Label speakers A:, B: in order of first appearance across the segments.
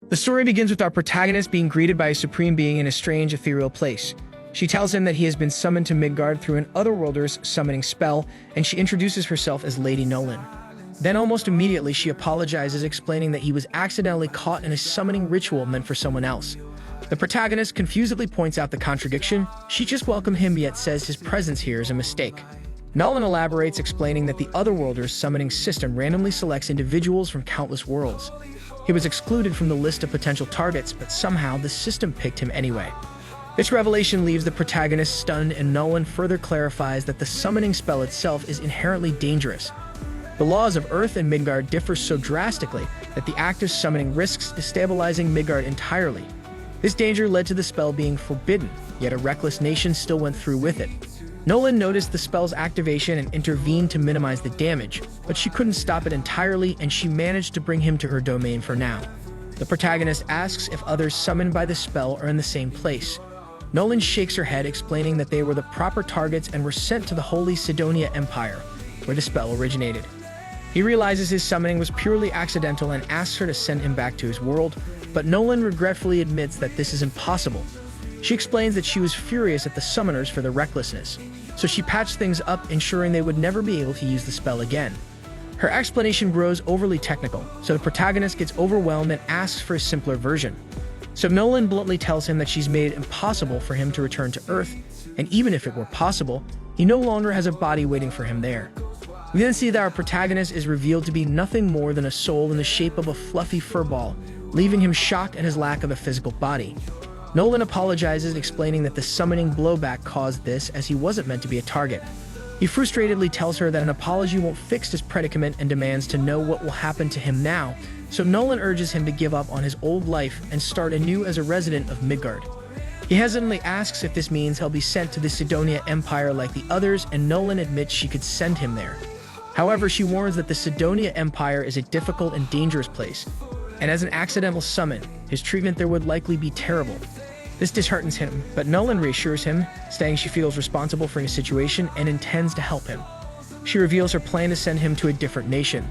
A: The story begins with our protagonist being greeted by a supreme being in a strange, ethereal place. She tells him that he has been summoned to Midgard through an otherworlder's summoning spell, and she introduces herself as Lady Nolan. Then almost immediately she apologizes, explaining that he was accidentally caught in a summoning ritual meant for someone else. The protagonist confusedly points out the contradiction. She just welcomed him yet says his presence here is a mistake. Nolan elaborates, explaining that the otherworlder's summoning system randomly selects individuals from countless worlds. He was excluded from the list of potential targets, but somehow the system picked him anyway. This revelation leaves the protagonist stunned, and Nolan further clarifies that the summoning spell itself is inherently dangerous. The laws of Earth and Midgard differ so drastically that the act of summoning risks destabilizing Midgard entirely. This danger led to the spell being forbidden, yet a reckless nation still went through with it. Nolan noticed the spell's activation and intervened to minimize the damage, but she couldn't stop it entirely, and she managed to bring him to her domain for now. The protagonist asks if others summoned by the spell are in the same place. Nolan shakes her head, explaining that they were the proper targets and were sent to the Holy Sidonia Empire, where the spell originated. He realizes his summoning was purely accidental and asks her to send him back to his world, but Nolan regretfully admits that this is impossible. She explains that she was furious at the summoners for their recklessness, so she patched things up, ensuring they would never be able to use the spell again. Her explanation grows overly technical, so the protagonist gets overwhelmed and asks for a simpler version. So Nolan bluntly tells him that she's made it impossible for him to return to Earth, and even if it were possible, he no longer has a body waiting for him there. We then see that our protagonist is revealed to be nothing more than a soul in the shape of a fluffy furball, leaving him shocked at his lack of a physical body. Nolan apologizes, explaining that the summoning blowback caused this, as he wasn't meant to be a target. He frustratedly tells her that an apology won't fix his predicament and demands to know what will happen to him now, so Nolan urges him to give up on his old life and start anew as a resident of Midgard. He hesitantly asks if this means he'll be sent to the Sidonia Empire like the others, and Nolan admits she could send him there. However, she warns that the Sidonia Empire is a difficult and dangerous place, and as an accidental summon, his treatment there would likely be terrible. This disheartens him, but Nolan reassures him, saying she feels responsible for his situation and intends to help him. She reveals her plan to send him to a different nation,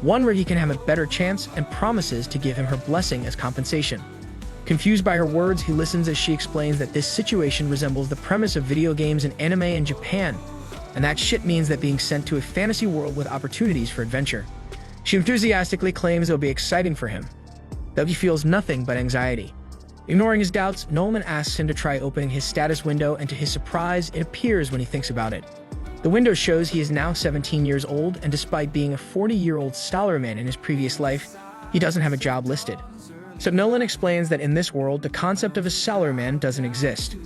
A: one where he can have a better chance, and promises to give him her blessing as compensation. Confused by her words, he listens as she explains that this situation resembles the premise of video games and anime in Japan, and that shit means that being sent to a fantasy world with opportunities for adventure. She enthusiastically claims it'll be exciting for him, though he feels nothing but anxiety. Ignoring his doubts, Nolan asks him to try opening his status window, and to his surprise, it appears when he thinks about it. The window shows he is now 17 years old, and despite being a 40-year-old salaryman in his previous life, he doesn't have a job listed. So Nolan explains that in this world, the concept of a salaryman doesn't exist.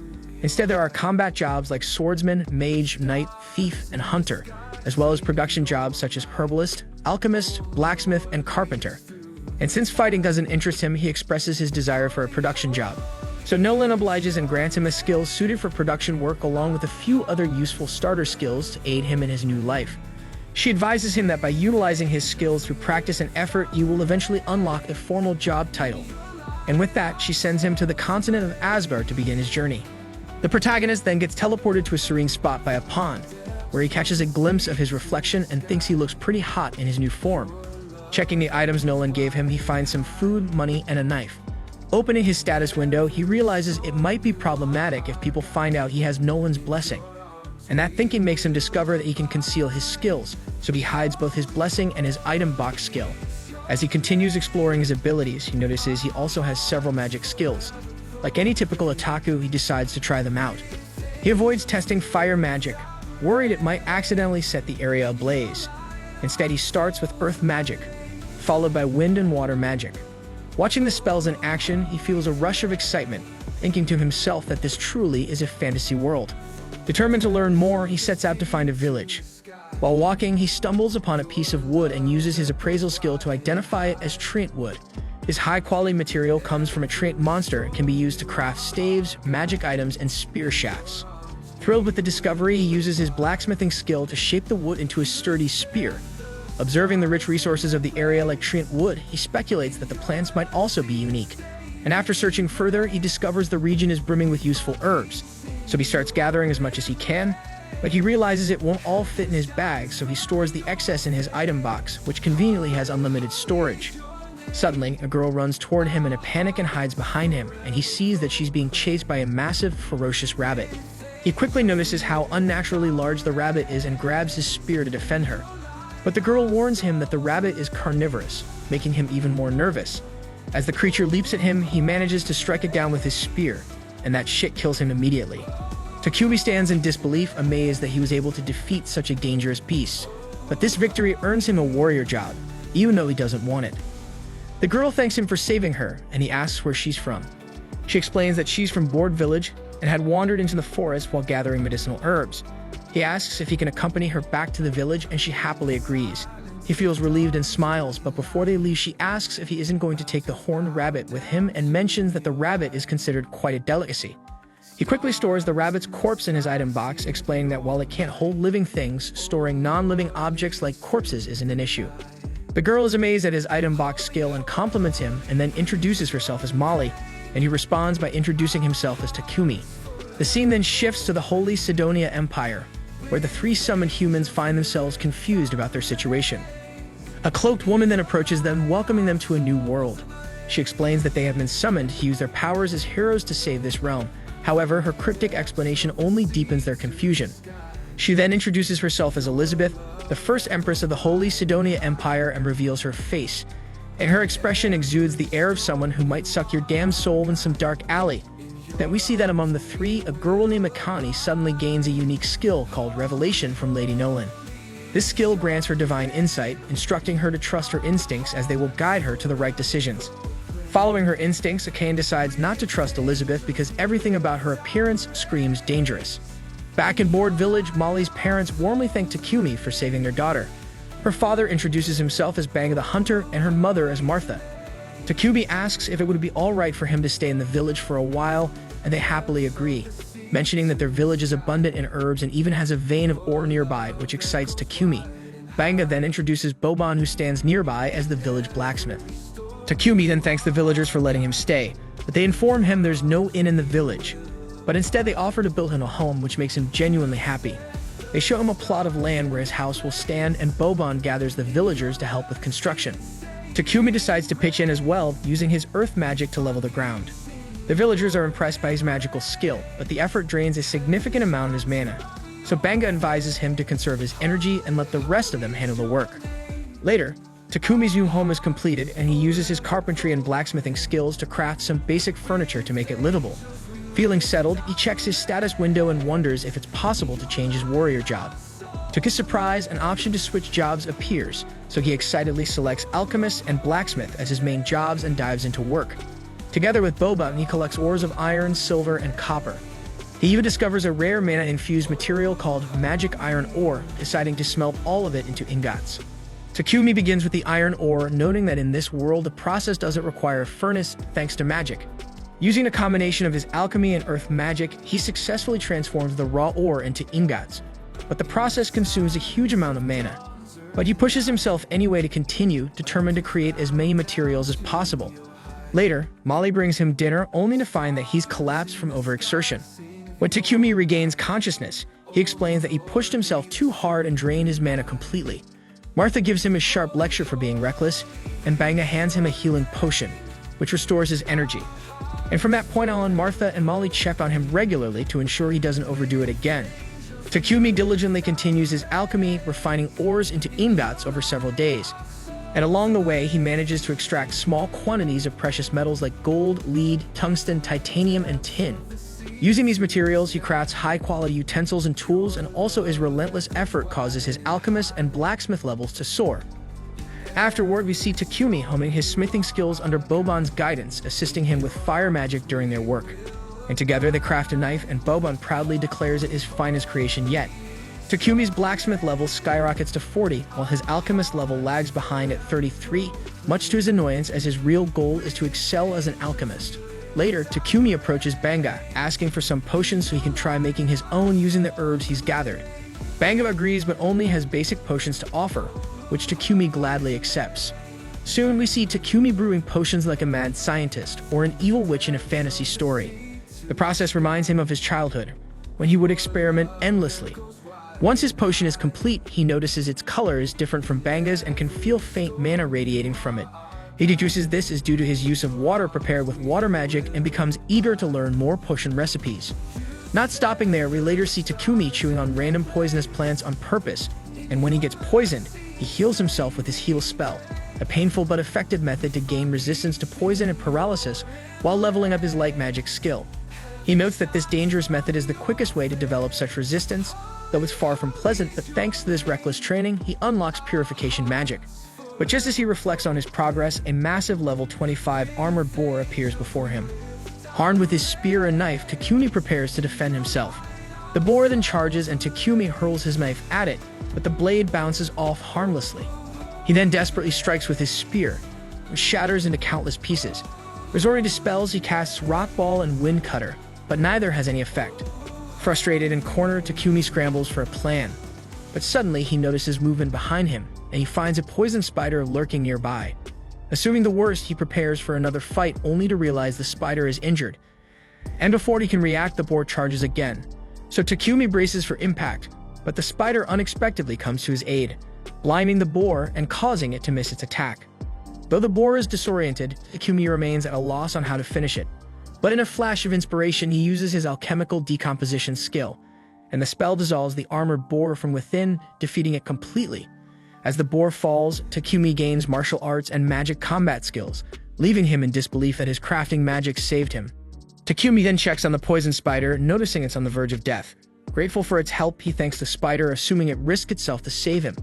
A: Instead, there are combat jobs like swordsman, mage, knight, thief, and hunter, as well as production jobs such as herbalist, alchemist, blacksmith, and carpenter. And since fighting doesn't interest him, he expresses his desire for a production job. So Nolan obliges and grants him a skill suited for production work, along with a few other useful starter skills to aid him in his new life. She advises him that by utilizing his skills through practice and effort, he will eventually unlock a formal job title. And with that, she sends him to the continent of Asgard to begin his journey. The protagonist then gets teleported to a serene spot by a pond, where he catches a glimpse of his reflection and thinks he looks pretty hot in his new form. Checking the items Nolan gave him, he finds some food, money, and a knife. Opening his status window, he realizes it might be problematic if people find out he has Nolan's blessing. And that thinking makes him discover that he can conceal his skills, so he hides both his blessing and his item box skill. As he continues exploring his abilities, he notices he also has several magic skills. Like any typical otaku, he decides to try them out. He avoids testing fire magic, worried it might accidentally set the area ablaze. Instead, he starts with earth magic, followed by wind and water magic. Watching the spells in action, he feels a rush of excitement, thinking to himself that this truly is a fantasy world. Determined to learn more, he sets out to find a village. While walking, he stumbles upon a piece of wood and uses his appraisal skill to identify it as treant wood. This high-quality material comes from a treant monster and can be used to craft staves, magic items, and spear shafts. Thrilled with the discovery, he uses his blacksmithing skill to shape the wood into a sturdy spear. Observing the rich resources of the area like treant wood, he speculates that the plants might also be unique. And after searching further, he discovers the region is brimming with useful herbs. So he starts gathering as much as he can, but he realizes it won't all fit in his bag, so he stores the excess in his item box, which conveniently has unlimited storage. Suddenly, a girl runs toward him in a panic and hides behind him, and he sees that she's being chased by a massive, ferocious rabbit. He quickly notices how unnaturally large the rabbit is and grabs his spear to defend her. But the girl warns him that the rabbit is carnivorous, making him even more nervous. As the creature leaps at him, he manages to strike it down with his spear, and that shit kills him immediately. Takumi stands in disbelief, amazed that he was able to defeat such a dangerous beast. But this victory earns him a warrior job, even though he doesn't want it. The girl thanks him for saving her, and he asks where she's from. She explains that she's from Board Village and had wandered into the forest while gathering medicinal herbs. He asks if he can accompany her back to the village, and she happily agrees. He feels relieved and smiles, but before they leave, she asks if he isn't going to take the horned rabbit with him and mentions that the rabbit is considered quite a delicacy. He quickly stores the rabbit's corpse in his item box, explaining that while it can't hold living things, storing non-living objects like corpses isn't an issue. The girl is amazed at his item box skill and compliments him, and then introduces herself as Molly, and he responds by introducing himself as Takumi. The scene then shifts to the Holy Sidonia Empire, where the three summoned humans find themselves confused about their situation. A cloaked woman then approaches them, welcoming them to a new world. She explains that they have been summoned to use their powers as heroes to save this realm. However, her cryptic explanation only deepens their confusion. She then introduces herself as Elizabeth, the first empress of the Holy Sidonia Empire, and reveals her face. And her expression exudes the air of someone who might suck your damn soul in some dark alley. Then we see that among the three, a girl named Akane suddenly gains a unique skill called Revelation from Lady Nolan. This skill grants her divine insight, instructing her to trust her instincts as they will guide her to the right decisions. Following her instincts, Akane decides not to trust Elizabeth because everything about her appearance screams dangerous. Back in Board Village, Molly's parents warmly thank Takumi for saving their daughter. Her father introduces himself as Banga the Hunter and her mother as Martha. Takumi asks if it would be alright for him to stay in the village for a while, and they happily agree, mentioning that their village is abundant in herbs and even has a vein of ore nearby, which excites Takumi. Banga then introduces Boban, who stands nearby, as the village blacksmith. Takumi then thanks the villagers for letting him stay, but they inform him there's no inn in the village. But instead they offer to build him a home, which makes him genuinely happy. They show him a plot of land where his house will stand, and Boban gathers the villagers to help with construction. Takumi decides to pitch in as well, using his earth magic to level the ground. The villagers are impressed by his magical skill, but the effort drains a significant amount of his mana. So Banga advises him to conserve his energy and let the rest of them handle the work. Later, Takumi's new home is completed, and he uses his carpentry and blacksmithing skills to craft some basic furniture to make it livable. Feeling settled, he checks his status window and wonders if it's possible to change his warrior job. To his surprise, an option to switch jobs appears, so he excitedly selects alchemist and blacksmith as his main jobs and dives into work. Together with Boban, he collects ores of iron, silver, and copper. He even discovers a rare mana-infused material called magic iron ore, deciding to smelt all of it into ingots. Takumi begins with the iron ore, noting that in this world the process doesn't require a furnace thanks to magic. Using a combination of his alchemy and earth magic, he successfully transforms the raw ore into ingots, but the process consumes a huge amount of mana. But he pushes himself anyway to continue, determined to create as many materials as possible. Later, Molly brings him dinner only to find that he's collapsed from overexertion. When Takumi regains consciousness, he explains that he pushed himself too hard and drained his mana completely. Martha gives him a sharp lecture for being reckless, and Banga hands him a healing potion, which restores his energy. And from that point on, Martha and Molly check on him regularly to ensure he doesn't overdo it again. Takumi diligently continues his alchemy, refining ores into ingots over several days. And along the way, he manages to extract small quantities of precious metals like gold, lead, tungsten, titanium, and tin. Using these materials, he crafts high-quality utensils and tools, and also his relentless effort causes his alchemist and blacksmith levels to soar. Afterward, we see Takumi honing his smithing skills under Boban's guidance, assisting him with fire magic during their work. And together they craft a knife, and Boban proudly declares it his finest creation yet. Takumi's blacksmith level skyrockets to 40, while his alchemist level lags behind at 33, much to his annoyance, as his real goal is to excel as an alchemist. Later, Takumi approaches Banga, asking for some potions so he can try making his own using the herbs he's gathered. Banga agrees, but only has basic potions to offer, which Takumi gladly accepts. Soon we see Takumi brewing potions like a mad scientist or an evil witch in a fantasy story. The process reminds him of his childhood, when he would experiment endlessly. Once his potion is complete, he notices its color is different from Banga's and can feel faint mana radiating from it. He deduces this is due to his use of water prepared with water magic and becomes eager to learn more potion recipes. Not stopping there, we later see Takumi chewing on random poisonous plants on purpose, and when he gets poisoned, he heals himself with his heal spell, a painful but effective method to gain resistance to poison and paralysis while leveling up his light magic skill. He notes that this dangerous method is the quickest way to develop such resistance, though it's far from pleasant, but thanks to this reckless training, he unlocks purification magic. But just as he reflects on his progress, a massive level 25 armored boar appears before him. Armed with his spear and knife, Takumi prepares to defend himself. The boar then charges and Takumi hurls his knife at it, but the blade bounces off harmlessly. He then desperately strikes with his spear, which shatters into countless pieces. Resorting to spells, he casts Rock Ball and Wind Cutter, but neither has any effect. Frustrated and cornered, Takumi scrambles for a plan. But suddenly, he notices movement behind him, and he finds a poison spider lurking nearby. Assuming the worst, he prepares for another fight, only to realize the spider is injured. And before he can react, the boar charges again. So Takumi braces for impact, but the spider unexpectedly comes to his aid, blinding the boar and causing it to miss its attack. Though the boar is disoriented, Takumi remains at a loss on how to finish it. But in a flash of inspiration, he uses his alchemical decomposition skill, and the spell dissolves the armored boar from within, defeating it completely. As the boar falls, Takumi gains martial arts and magic combat skills, leaving him in disbelief that his crafting magic saved him. Takumi then checks on the poison spider, noticing it's on the verge of death. Grateful for its help, he thanks the spider, assuming it risked itself to save him.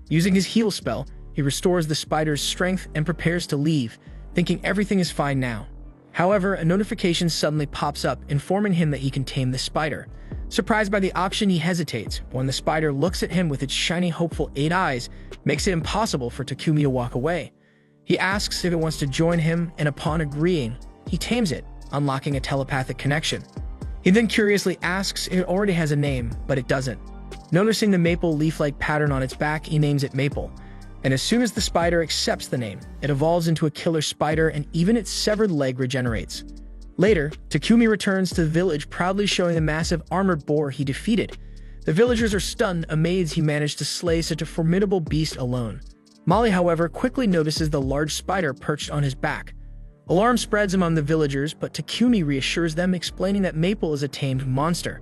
A: Using his heal spell, he restores the spider's strength and prepares to leave, thinking everything is fine now. However, a notification suddenly pops up, informing him that he can tame the spider. Surprised by the option, he hesitates. When the spider looks at him with its shiny, hopeful 8 eyes, makes it impossible for Takumi to walk away. He asks if it wants to join him, and upon agreeing, he tames it, unlocking a telepathic connection. He then curiously asks if it already has a name, but it doesn't. Noticing the maple leaf-like pattern on its back, he names it Maple. And as soon as the spider accepts the name, it evolves into a killer spider, and even its severed leg regenerates. Later, Takumi returns to the village, proudly showing the massive armored boar he defeated. The villagers are stunned, amazed he managed to slay such a formidable beast alone. Molly, however, quickly notices the large spider perched on his back. Alarm spreads among the villagers, but Takumi reassures them, explaining that Maple is a tamed monster.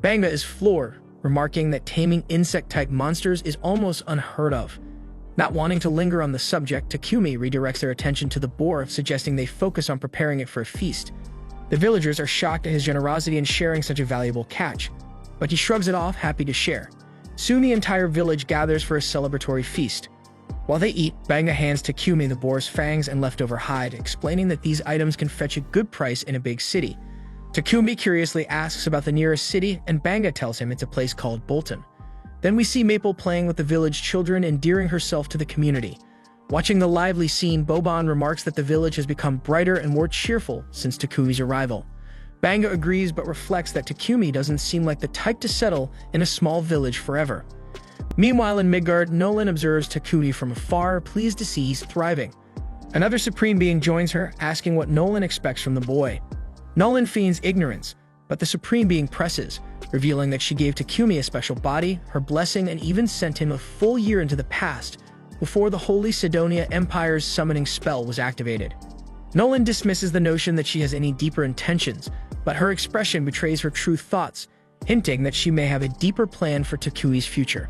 A: Banga is floored, remarking that taming insect-type monsters is almost unheard of. Not wanting to linger on the subject, Takumi redirects their attention to the boar, suggesting they focus on preparing it for a feast. The villagers are shocked at his generosity in sharing such a valuable catch, but he shrugs it off, happy to share. Soon the entire village gathers for a celebratory feast. While they eat, Banga hands Takumi the boar's fangs and leftover hide, explaining that these items can fetch a good price in a big city. Takumi curiously asks about the nearest city, and Banga tells him it's a place called Bolton. Then we see Maple playing with the village children, endearing herself to the community. Watching the lively scene, Boban remarks that the village has become brighter and more cheerful since Takumi's arrival. Banga agrees, but reflects that Takumi doesn't seem like the type to settle in a small village forever. Meanwhile, in Midgard, Nolan observes Takumi from afar, pleased to see he's thriving. Another Supreme Being joins her, asking what Nolan expects from the boy. Nolan feigns ignorance, but the Supreme Being presses, revealing that she gave Takumi a special body, her blessing, and even sent him a full year into the past, before the Holy Sidonia Empire's summoning spell was activated. Nolan dismisses the notion that she has any deeper intentions, but her expression betrays her true thoughts, hinting that she may have a deeper plan for Takumi's future.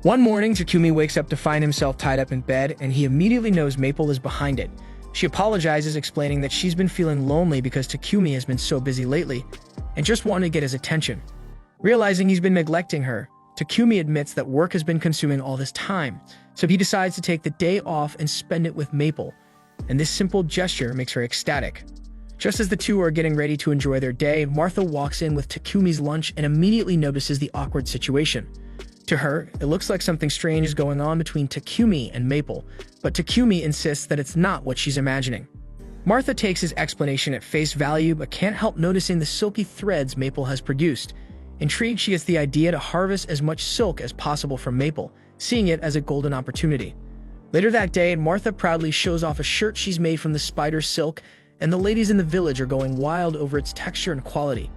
A: One morning, Takumi wakes up to find himself tied up in bed, and he immediately knows Maple is behind it. She apologizes, explaining that she's been feeling lonely because Takumi has been so busy lately, and just wanted to get his attention. Realizing he's been neglecting her, Takumi admits that work has been consuming all this time, so he decides to take the day off and spend it with Maple, and this simple gesture makes her ecstatic. Just as the two are getting ready to enjoy their day, Martha walks in with Takumi's lunch and immediately notices the awkward situation. To her, it looks like something strange is going on between Takumi and Maple, but Takumi insists that it's not what she's imagining. Martha takes his explanation at face value, but can't help noticing the silky threads Maple has produced. Intrigued, she gets the idea to harvest as much silk as possible from Maple, seeing it as a golden opportunity. Later that day, Martha proudly shows off a shirt she's made from the spider silk, and the ladies in the village are going wild over its texture and quality.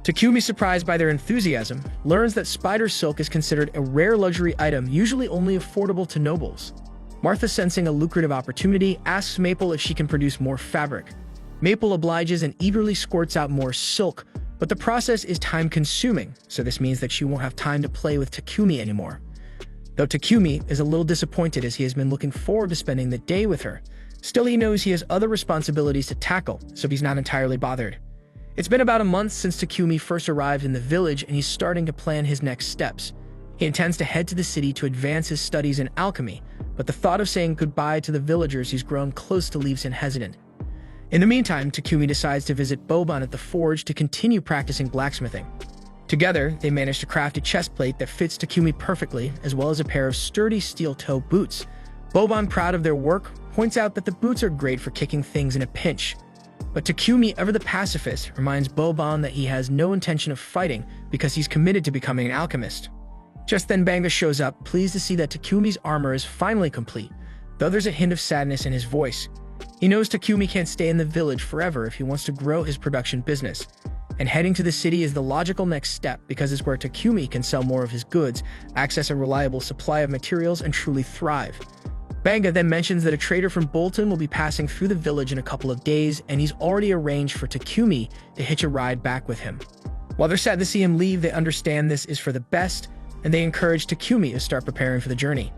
A: Takumi, surprised by their enthusiasm, learns that spider silk is considered a rare luxury item, usually only affordable to nobles. Martha, sensing a lucrative opportunity, asks Maple if she can produce more fabric. Maple obliges and eagerly squirts out more silk, but the process is time-consuming, so this means that she won't have time to play with Takumi anymore. Though Takumi is a little disappointed as he has been looking forward to spending the day with her, still he knows he has other responsibilities to tackle, so he's not entirely bothered. It's been about a month since Takumi first arrived in the village, and he's starting to plan his next steps. He intends to head to the city to advance his studies in alchemy, but the thought of saying goodbye to the villagers he's grown close to leaves him hesitant. In the meantime, Takumi decides to visit Boban at the forge to continue practicing blacksmithing. Together, they manage to craft a chest plate that fits Takumi perfectly, as well as a pair of sturdy steel-toe boots. Boban, proud of their work, points out that the boots are great for kicking things in a pinch. But Takumi, ever the pacifist, reminds Boban that he has no intention of fighting because he's committed to becoming an alchemist. Just then, Banga shows up, pleased to see that Takumi's armor is finally complete, though there's a hint of sadness in his voice. He knows Takumi can't stay in the village forever if he wants to grow his production business, and heading to the city is the logical next step because it's where Takumi can sell more of his goods, access a reliable supply of materials, and truly thrive. Banga then mentions that a trader from Bolton will be passing through the village in a couple of days, and he's already arranged for Takumi to hitch a ride back with him. While they're sad to see him leave, they understand this is for the best, and they encourage Takumi to start preparing for the journey.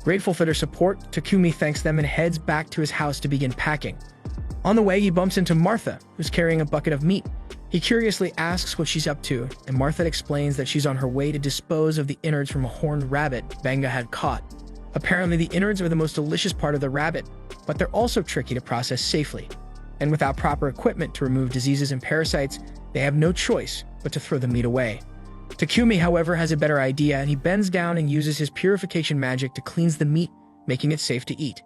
A: Grateful for their support, Takumi thanks them and heads back to his house to begin packing. On the way, he bumps into Martha, who's carrying a bucket of meat. He curiously asks what she's up to, and Martha explains that she's on her way to dispose of the innards from a horned rabbit Banga had caught. Apparently, the innards are the most delicious part of the rabbit, but they're also tricky to process safely. And without proper equipment to remove diseases and parasites, they have no choice but to throw the meat away. Takumi, however, has a better idea, and he bends down and uses his purification magic to cleanse the meat, making it safe to eat.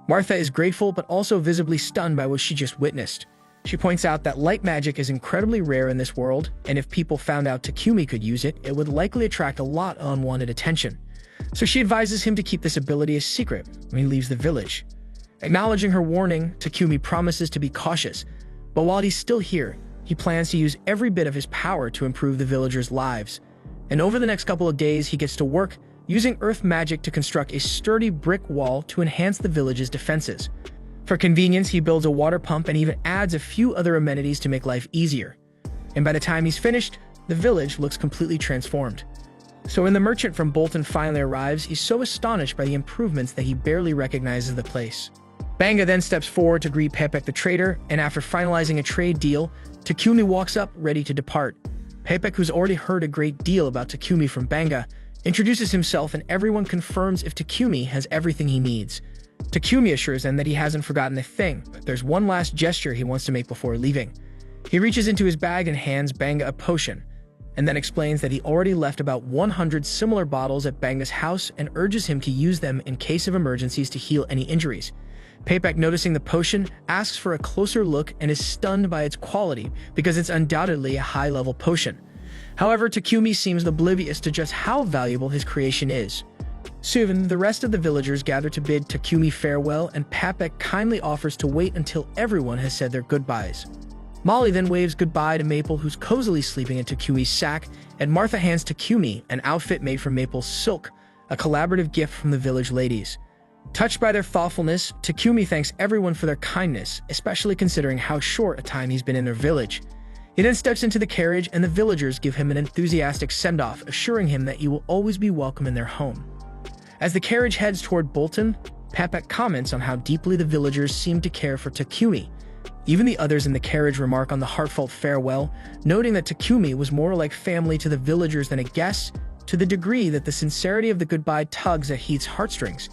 A: Martha is grateful but also visibly stunned by what she just witnessed. She points out that light magic is incredibly rare in this world, and if people found out Takumi could use it, it would likely attract a lot of unwanted attention. So she advises him to keep this ability a secret when he leaves the village. Acknowledging her warning, Takumi promises to be cautious, but while he's still here, he plans to use every bit of his power to improve the villagers' lives. And over the next couple of days, he gets to work, using earth magic to construct a sturdy brick wall to enhance the village's defenses. For convenience, he builds a water pump and even adds a few other amenities to make life easier. And by the time he's finished, the village looks completely transformed. So when the merchant from Bolton finally arrives, he's so astonished by the improvements that he barely recognizes the place. Banga then steps forward to greet Pepek the trader, and after finalizing a trade deal, Takumi walks up, ready to depart. Pepek, who's already heard a great deal about Takumi from Banga, introduces himself, and everyone confirms if Takumi has everything he needs. Takumi assures them that he hasn't forgotten a thing, but there's one last gesture he wants to make before leaving. He reaches into his bag and hands Banga a potion, and then explains that he already left about 100 similar bottles at Banga's house and urges him to use them in case of emergencies to heal any injuries. Pepek, noticing the potion, asks for a closer look and is stunned by its quality because it's undoubtedly a high-level potion. However, Takumi seems oblivious to just how valuable his creation is. Soon, the rest of the villagers gather to bid Takumi farewell, and Pepek kindly offers to wait until everyone has said their goodbyes. Molly then waves goodbye to Maple, who's cozily sleeping in Takumi's sack, and Martha hands Takumi an outfit made from Maple's silk, a collaborative gift from the village ladies. Touched by their thoughtfulness, Takumi thanks everyone for their kindness, especially considering how short a time he's been in their village. He then steps into the carriage, and the villagers give him an enthusiastic send-off, assuring him that he will always be welcome in their home. As the carriage heads toward Bolton, Pepek comments on how deeply the villagers seem to care for Takumi. Even the others in the carriage remark on the heartfelt farewell, noting that Takumi was more like family to the villagers than a guest, to the degree that the sincerity of the goodbye tugs at Heath's heartstrings.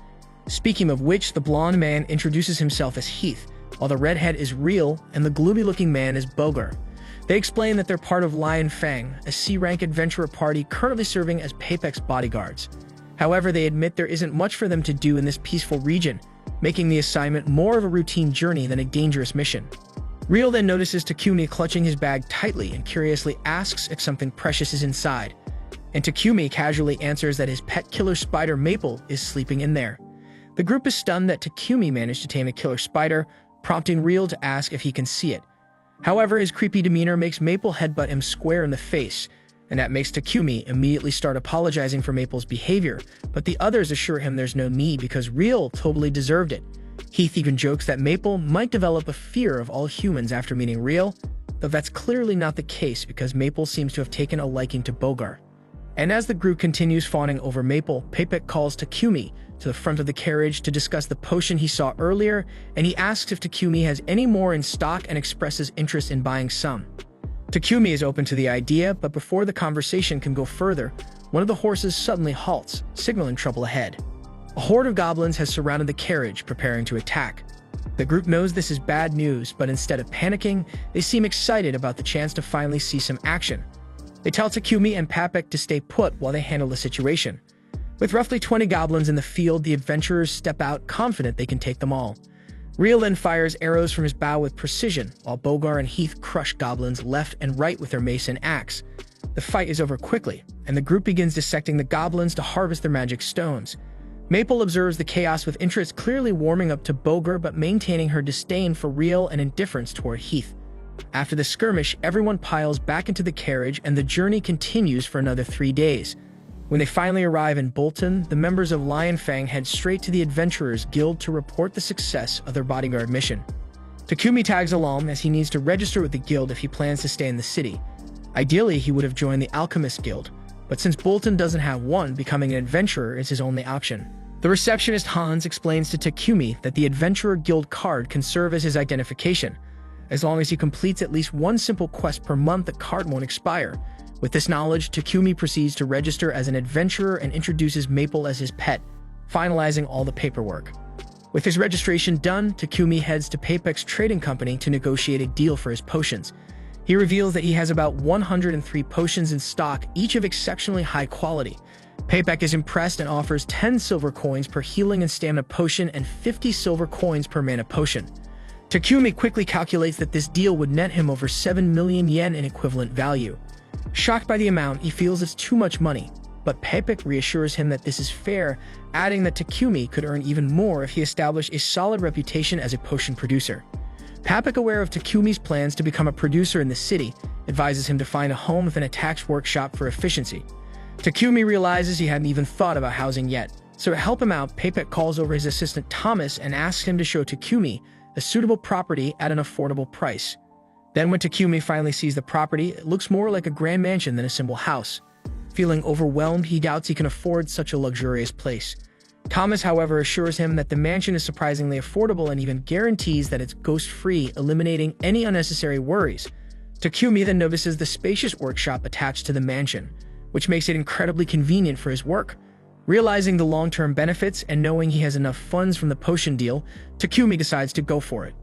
A: Speaking of which, the blonde man introduces himself as Heath, while the redhead is Real and the gloomy-looking man is Bogar. They explain that they're part of Lion Fang, a C-rank adventurer party currently serving as Pepek's bodyguards. However, they admit there isn't much for them to do in this peaceful region, making the assignment more of a routine journey than a dangerous mission. Real then notices Takumi clutching his bag tightly and curiously asks if something precious is inside. And Takumi casually answers that his pet killer spider Maple is sleeping in there. The group is stunned that Takumi managed to tame a killer spider, prompting Real to ask if he can see it. However, his creepy demeanor makes Maple headbutt him square in the face, and that makes Takumi immediately start apologizing for Maple's behavior, but the others assure him there's no need because Real totally deserved it. Heath even jokes that Maple might develop a fear of all humans after meeting Real, though that's clearly not the case because Maple seems to have taken a liking to Bogart. And as the group continues fawning over Maple, Papek calls Takumi to the front of the carriage to discuss the potion he saw earlier, and he asks if Takumi has any more in stock and expresses interest in buying some. Takumi is open to the idea, but before the conversation can go further, one of the horses suddenly halts, signaling trouble ahead. A horde of goblins has surrounded the carriage, preparing to attack. The group knows this is bad news, but instead of panicking, they seem excited about the chance to finally see some action. They tell Takumi and Papek to stay put while they handle the situation. With roughly 20 goblins in the field, the adventurers step out, confident they can take them all. Real then fires arrows from his bow with precision, while Bogar and Heath crush goblins left and right with their mace and axe. The fight is over quickly, and the group begins dissecting the goblins to harvest their magic stones. Maple observes the chaos with interest, clearly warming up to Bogar but maintaining her disdain for Real and indifference toward Heath. After the skirmish, everyone piles back into the carriage and the journey continues for another 3 days. When they finally arrive in Bolton, the members of Lion Fang head straight to the Adventurers Guild to report the success of their bodyguard mission. Takumi tags along as he needs to register with the guild if he plans to stay in the city. Ideally, he would have joined the Alchemist Guild, but since Bolton doesn't have one, becoming an adventurer is his only option. The receptionist Hans explains to Takumi that the Adventurer Guild card can serve as his identification. As long as he completes at least one simple quest per month, the card won't expire. With this knowledge, Takumi proceeds to register as an adventurer and introduces Maple as his pet, finalizing all the paperwork. With his registration done, Takumi heads to Papek's trading company to negotiate a deal for his potions. He reveals that he has about 103 potions in stock, each of exceptionally high quality. Papek is impressed and offers 10 silver coins per healing and stamina potion and 50 silver coins per mana potion. Takumi quickly calculates that this deal would net him over 7 million yen in equivalent value. Shocked by the amount, he feels it's too much money, but Papek reassures him that this is fair, adding that Takumi could earn even more if he established a solid reputation as a potion producer. Papek, aware of Takumi's plans to become a producer in the city, advises him to find a home within a tax workshop for efficiency. Takumi realizes he hadn't even thought about housing yet, so to help him out, Papek calls over his assistant Thomas and asks him to show Takumi a suitable property at an affordable price. Then when Takumi finally sees the property, it looks more like a grand mansion than a simple house. Feeling overwhelmed, he doubts he can afford such a luxurious place. Thomas, however, assures him that the mansion is surprisingly affordable and even guarantees that it's ghost-free, eliminating any unnecessary worries. Takumi then notices the spacious workshop attached to the mansion, which makes it incredibly convenient for his work. Realizing the long-term benefits and knowing he has enough funds from the potion deal, Takumi decides to go for it.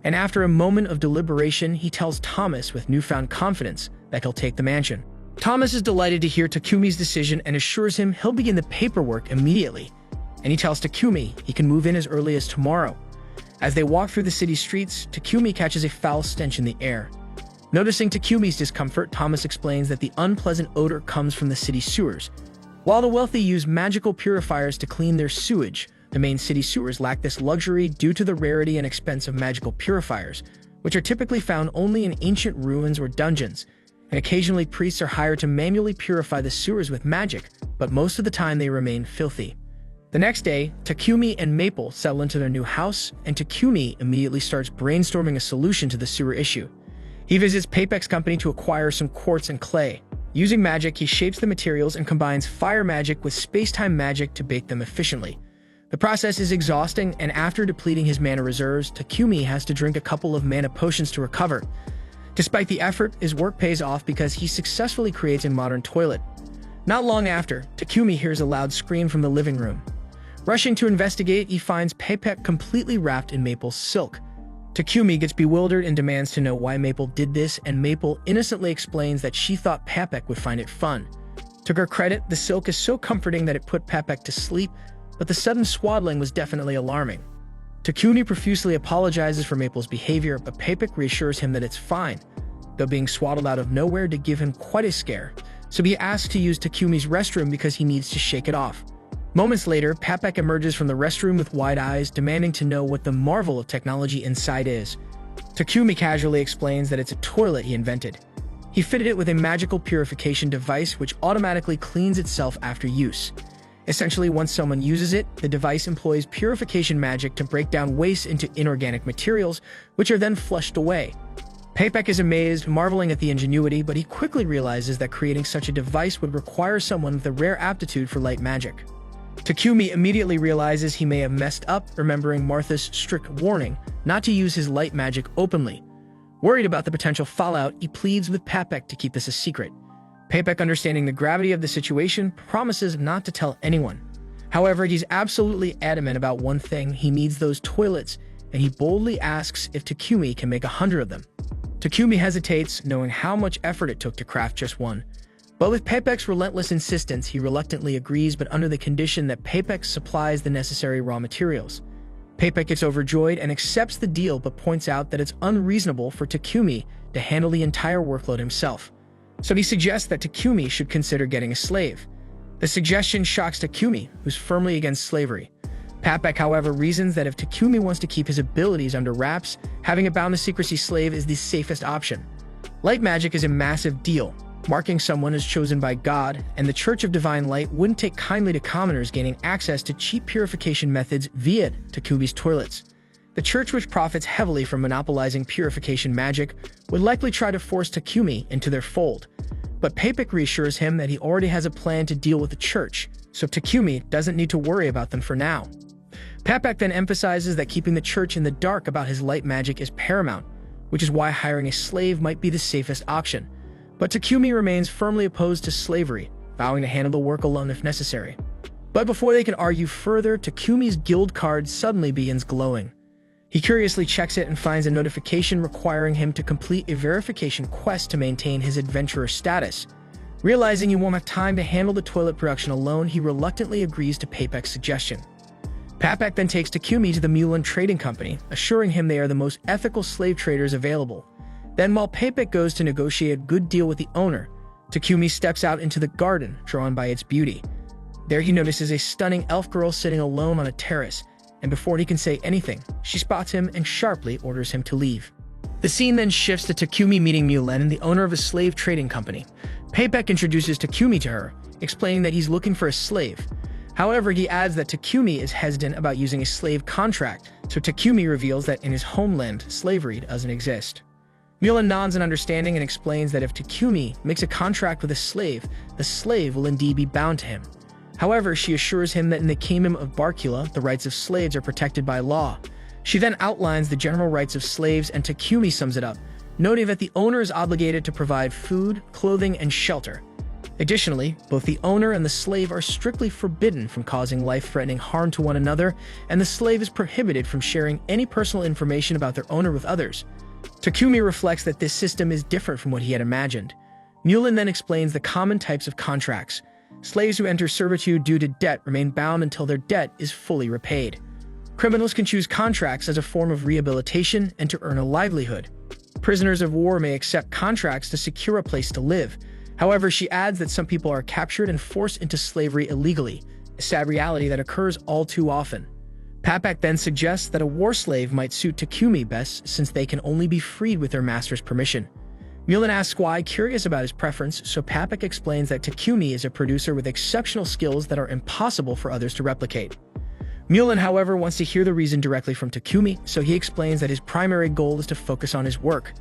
A: And after a moment of deliberation, he tells Thomas with newfound confidence that he'll take the mansion. Thomas is delighted to hear Takumi's decision and assures him he'll begin the paperwork immediately. And he tells Takumi he can move in as early as tomorrow. As they walk through the city streets, Takumi catches a foul stench in the air. Noticing Takumi's discomfort, Thomas explains that the unpleasant odor comes from the city sewers. While the wealthy use magical purifiers to clean their sewage, the main city sewers lack this luxury due to the rarity and expense of magical purifiers, which are typically found only in ancient ruins or dungeons, and occasionally priests are hired to manually purify the sewers with magic, but most of the time they remain filthy. The next day, Takumi and Maple settle into their new house, and Takumi immediately starts brainstorming a solution to the sewer issue. He visits Papek's company to acquire some quartz and clay. Using magic, he shapes the materials and combines fire magic with space-time magic to bake them efficiently. The process is exhausting, and after depleting his mana reserves, Takumi has to drink a couple of mana potions to recover. Despite the effort, his work pays off because he successfully creates a modern toilet. Not long after, Takumi hears a loud scream from the living room. Rushing to investigate, he finds Papek completely wrapped in Maple's silk. Takumi gets bewildered and demands to know why Maple did this, and Maple innocently explains that she thought Papek would find it fun. To her credit, the silk is so comforting that it put Papek to sleep, but the sudden swaddling was definitely alarming. Takumi profusely apologizes for Maple's behavior, but Papek reassures him that it's fine, though being swaddled out of nowhere did give him quite a scare, so he asks to use Takumi's restroom because he needs to shake it off. Moments later, Papek emerges from the restroom with wide eyes, demanding to know what the marvel of technology inside is. Takumi casually explains that it's a toilet he invented. He fitted it with a magical purification device which automatically cleans itself after use. Essentially, once someone uses it, the device employs purification magic to break down waste into inorganic materials, which are then flushed away. Papek is amazed, marveling at the ingenuity, but he quickly realizes that creating such a device would require someone with a rare aptitude for light magic. Takumi immediately realizes he may have messed up, remembering Martha's strict warning not to use his light magic openly. Worried about the potential fallout, he pleads with Papek to keep this a secret. Papek, understanding the gravity of the situation, promises not to tell anyone. However, he's absolutely adamant about one thing: he needs those toilets, and he boldly asks if Takumi can make 100 of them. Takumi hesitates, knowing how much effort it took to craft just one. But with Papek's relentless insistence, he reluctantly agrees, but under the condition that Papek supplies the necessary raw materials. Papek gets overjoyed and accepts the deal, but points out that it's unreasonable for Takumi to handle the entire workload himself. So he suggests that Takumi should consider getting a slave. The suggestion shocks Takumi, who's firmly against slavery. Papek, however, reasons that if Takumi wants to keep his abilities under wraps, having a bound-to-secrecy slave is the safest option. Light magic is a massive deal, marking someone as chosen by God, and the Church of Divine Light wouldn't take kindly to commoners gaining access to cheap purification methods via Takumi's toilets. The church, which profits heavily from monopolizing purification magic, would likely try to force Takumi into their fold. But Papek reassures him that he already has a plan to deal with the church, so Takumi doesn't need to worry about them for now. Papek then emphasizes that keeping the church in the dark about his light magic is paramount, which is why hiring a slave might be the safest option. But Takumi remains firmly opposed to slavery, vowing to handle the work alone if necessary. But before they can argue further, Takumi's guild card suddenly begins glowing. He curiously checks it and finds a notification requiring him to complete a verification quest to maintain his adventurer status. Realizing he won't have time to handle the toilet production alone, he reluctantly agrees to Papek's suggestion. Papek then takes Takumi to the Mulan Trading Company, assuring him they are the most ethical slave traders available. Then, while Papek goes to negotiate a good deal with the owner, Takumi steps out into the garden, drawn by its beauty. There he notices a stunning elf girl sitting alone on a terrace, and before he can say anything, she spots him and sharply orders him to leave. The scene then shifts to Takumi meeting Mulan, the owner of a slave trading company. Papek introduces Takumi to her, explaining that he's looking for a slave. However, he adds that Takumi is hesitant about using a slave contract, so Takumi reveals that in his homeland, slavery doesn't exist. Mulan nods in understanding and explains that if Takumi makes a contract with a slave, the slave will indeed be bound to him. However, she assures him that in the kingdom of Barkula, the rights of slaves are protected by law. She then outlines the general rights of slaves, and Takumi sums it up, noting that the owner is obligated to provide food, clothing, and shelter. Additionally, both the owner and the slave are strictly forbidden from causing life-threatening harm to one another, and the slave is prohibited from sharing any personal information about their owner with others. Takumi reflects that this system is different from what he had imagined. Mulan then explains the common types of contracts. Slaves who enter servitude due to debt remain bound until their debt is fully repaid. Criminals can choose contracts as a form of rehabilitation and to earn a livelihood. Prisoners of war may accept contracts to secure a place to live. However, she adds that some people are captured and forced into slavery illegally, a sad reality that occurs all too often. Papek then suggests that a war slave might suit Takumi best since they can only be freed with their master's permission. Mulan asks why, curious about his preference, so Papek explains that Takumi is a producer with exceptional skills that are impossible for others to replicate. Mulan, however, wants to hear the reason directly from Takumi, so he explains that his primary goal is to focus on his work.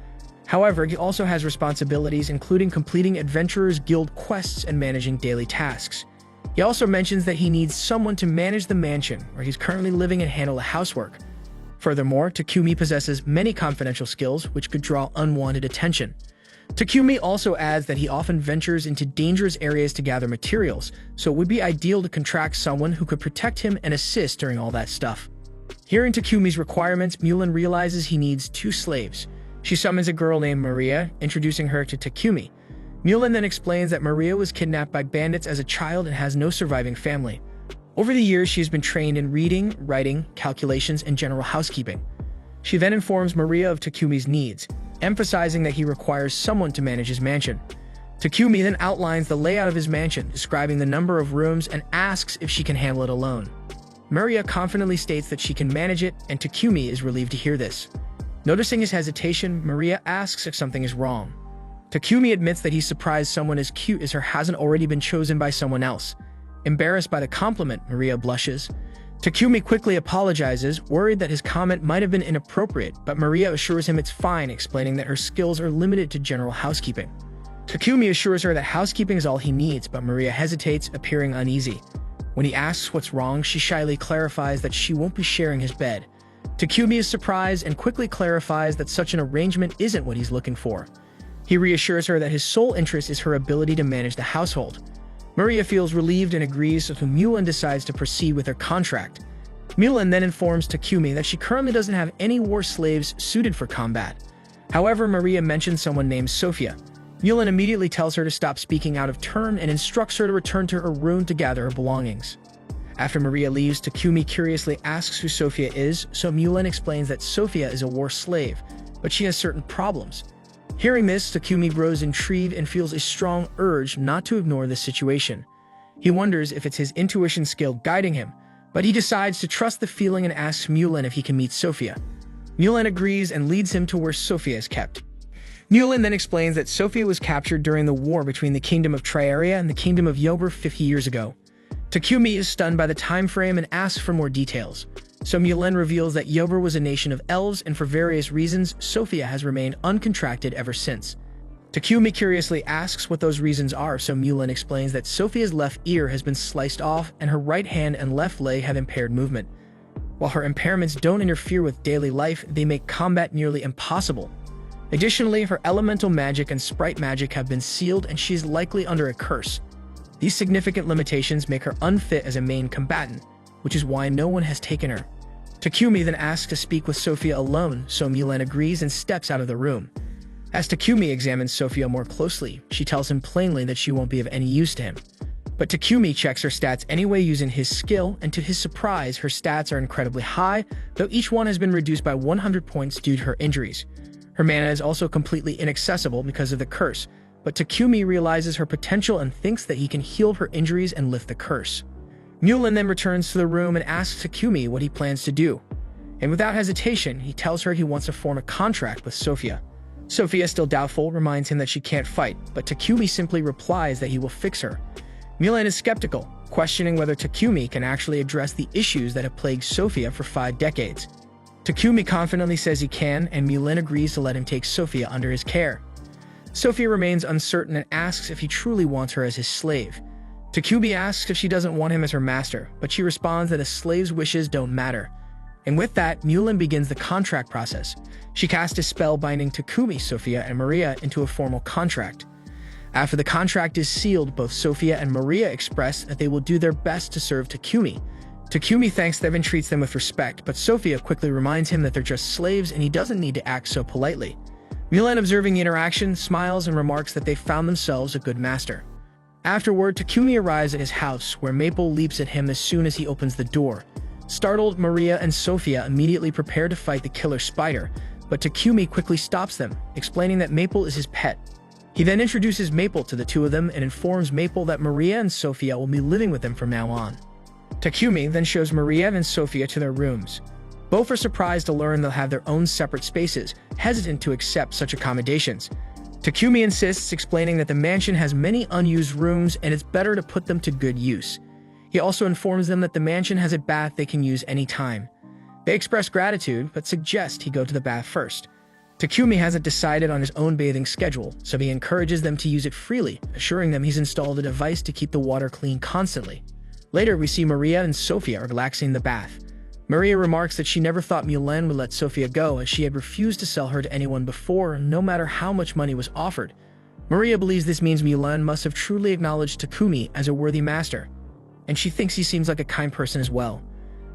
A: However, he also has responsibilities including completing Adventurers Guild quests and managing daily tasks. He also mentions that he needs someone to manage the mansion where he's currently living and handle the housework. Furthermore, Takumi possesses many confidential skills which could draw unwanted attention. Takumi also adds that he often ventures into dangerous areas to gather materials, so it would be ideal to contract someone who could protect him and assist during all that stuff. Hearing Takumi's requirements, Mulan realizes he needs 2 slaves. She summons a girl named Maria, introducing her to Takumi. Mulan then explains that Maria was kidnapped by bandits as a child and has no surviving family. Over the years, she has been trained in reading, writing, calculations, and general housekeeping. She then informs Maria of Takumi's needs, emphasizing that he requires someone to manage his mansion. Takumi then outlines the layout of his mansion, describing the number of rooms, and asks if she can handle it alone. Maria confidently states that she can manage it, and Takumi is relieved to hear this. Noticing his hesitation, Maria asks if something is wrong. Takumi admits that he's surprised someone as cute as her hasn't already been chosen by someone else. Embarrassed by the compliment, Maria blushes. Takumi quickly apologizes, worried that his comment might have been inappropriate, but Maria assures him it's fine, explaining that her skills are limited to general housekeeping. Takumi assures her that housekeeping is all he needs, but Maria hesitates, appearing uneasy. When he asks what's wrong, she shyly clarifies that she won't be sharing his bed. Takumi is surprised and quickly clarifies that such an arrangement isn't what he's looking for. He reassures her that his sole interest is her ability to manage the household. Maria feels relieved and agrees, so Mulan decides to proceed with her contract. Mulan then informs Takumi that she currently doesn't have any war slaves suited for combat. However, Maria mentions someone named Sophia. Mulan immediately tells her to stop speaking out of turn and instructs her to return to her room to gather her belongings. After Maria leaves, Takumi curiously asks who Sophia is, so Mulan explains that Sophia is a war slave, but she has certain problems. Hearing this, Takumi grows intrigued and feels a strong urge not to ignore this situation. He wonders if it's his intuition skill guiding him, but he decides to trust the feeling and asks Mulan if he can meet Sophia. Mulan agrees and leads him to where Sophia is kept. Mulan then explains that Sophia was captured during the war between the Kingdom of Triaria and the Kingdom of Yober 50 years ago. Takumi is stunned by the time frame and asks for more details. So Mulan reveals that Yober was a nation of elves, and for various reasons, Sophia has remained uncontracted ever since. Takumi curiously asks what those reasons are, so Mulan explains that Sophia's left ear has been sliced off and her right hand and left leg have impaired movement. While her impairments don't interfere with daily life, they make combat nearly impossible. Additionally, her elemental magic and sprite magic have been sealed and she is likely under a curse. These significant limitations make her unfit as a main combatant, which is why no one has taken her. Takumi then asks to speak with Sophia alone, so Mulan agrees and steps out of the room. As Takumi examines Sophia more closely, she tells him plainly that she won't be of any use to him. But Takumi checks her stats anyway using his skill, and to his surprise, her stats are incredibly high, though each one has been reduced by 100 points due to her injuries. Her mana is also completely inaccessible because of the curse, but Takumi realizes her potential and thinks that he can heal her injuries and lift the curse. Mulan then returns to the room and asks Takumi what he plans to do. And without hesitation, he tells her he wants to form a contract with Sophia. Sophia, still doubtful, reminds him that she can't fight, but Takumi simply replies that he will fix her. Mulan is skeptical, questioning whether Takumi can actually address the issues that have plagued Sophia for 5 decades. Takumi confidently says he can, and Mulan agrees to let him take Sophia under his care. Sophia remains uncertain and asks if he truly wants her as his slave. Takumi asks if she doesn't want him as her master, but she responds that a slave's wishes don't matter. And with that, Mulan begins the contract process. She casts a spell binding Takumi, Sophia, and Maria into a formal contract. After the contract is sealed, both Sophia and Maria express that they will do their best to serve Takumi. Takumi thanks them and treats them with respect, but Sophia quickly reminds him that they're just slaves and he doesn't need to act so politely. Mulan, observing the interaction, smiles and remarks that they found themselves a good master. Afterward, Takumi arrives at his house, where Maple leaps at him as soon as he opens the door. Startled, Maria and Sophia immediately prepare to fight the killer spider, but Takumi quickly stops them, explaining that Maple is his pet. He then introduces Maple to the two of them and informs Maple that Maria and Sophia will be living with them from now on. Takumi then shows Maria and Sophia to their rooms. Both are surprised to learn they'll have their own separate spaces, hesitant to accept such accommodations. Takumi insists, explaining that the mansion has many unused rooms and it's better to put them to good use. He also informs them that the mansion has a bath they can use anytime. They express gratitude, but suggest he go to the bath first. Takumi hasn't decided on his own bathing schedule, so he encourages them to use it freely, assuring them he's installed a device to keep the water clean constantly. Later, we see Maria and Sophia relaxing in the bath. Maria remarks that she never thought Mulan would let Sophia go, as she had refused to sell her to anyone before, no matter how much money was offered. Maria believes this means Mulan must have truly acknowledged Takumi as a worthy master, and she thinks he seems like a kind person as well.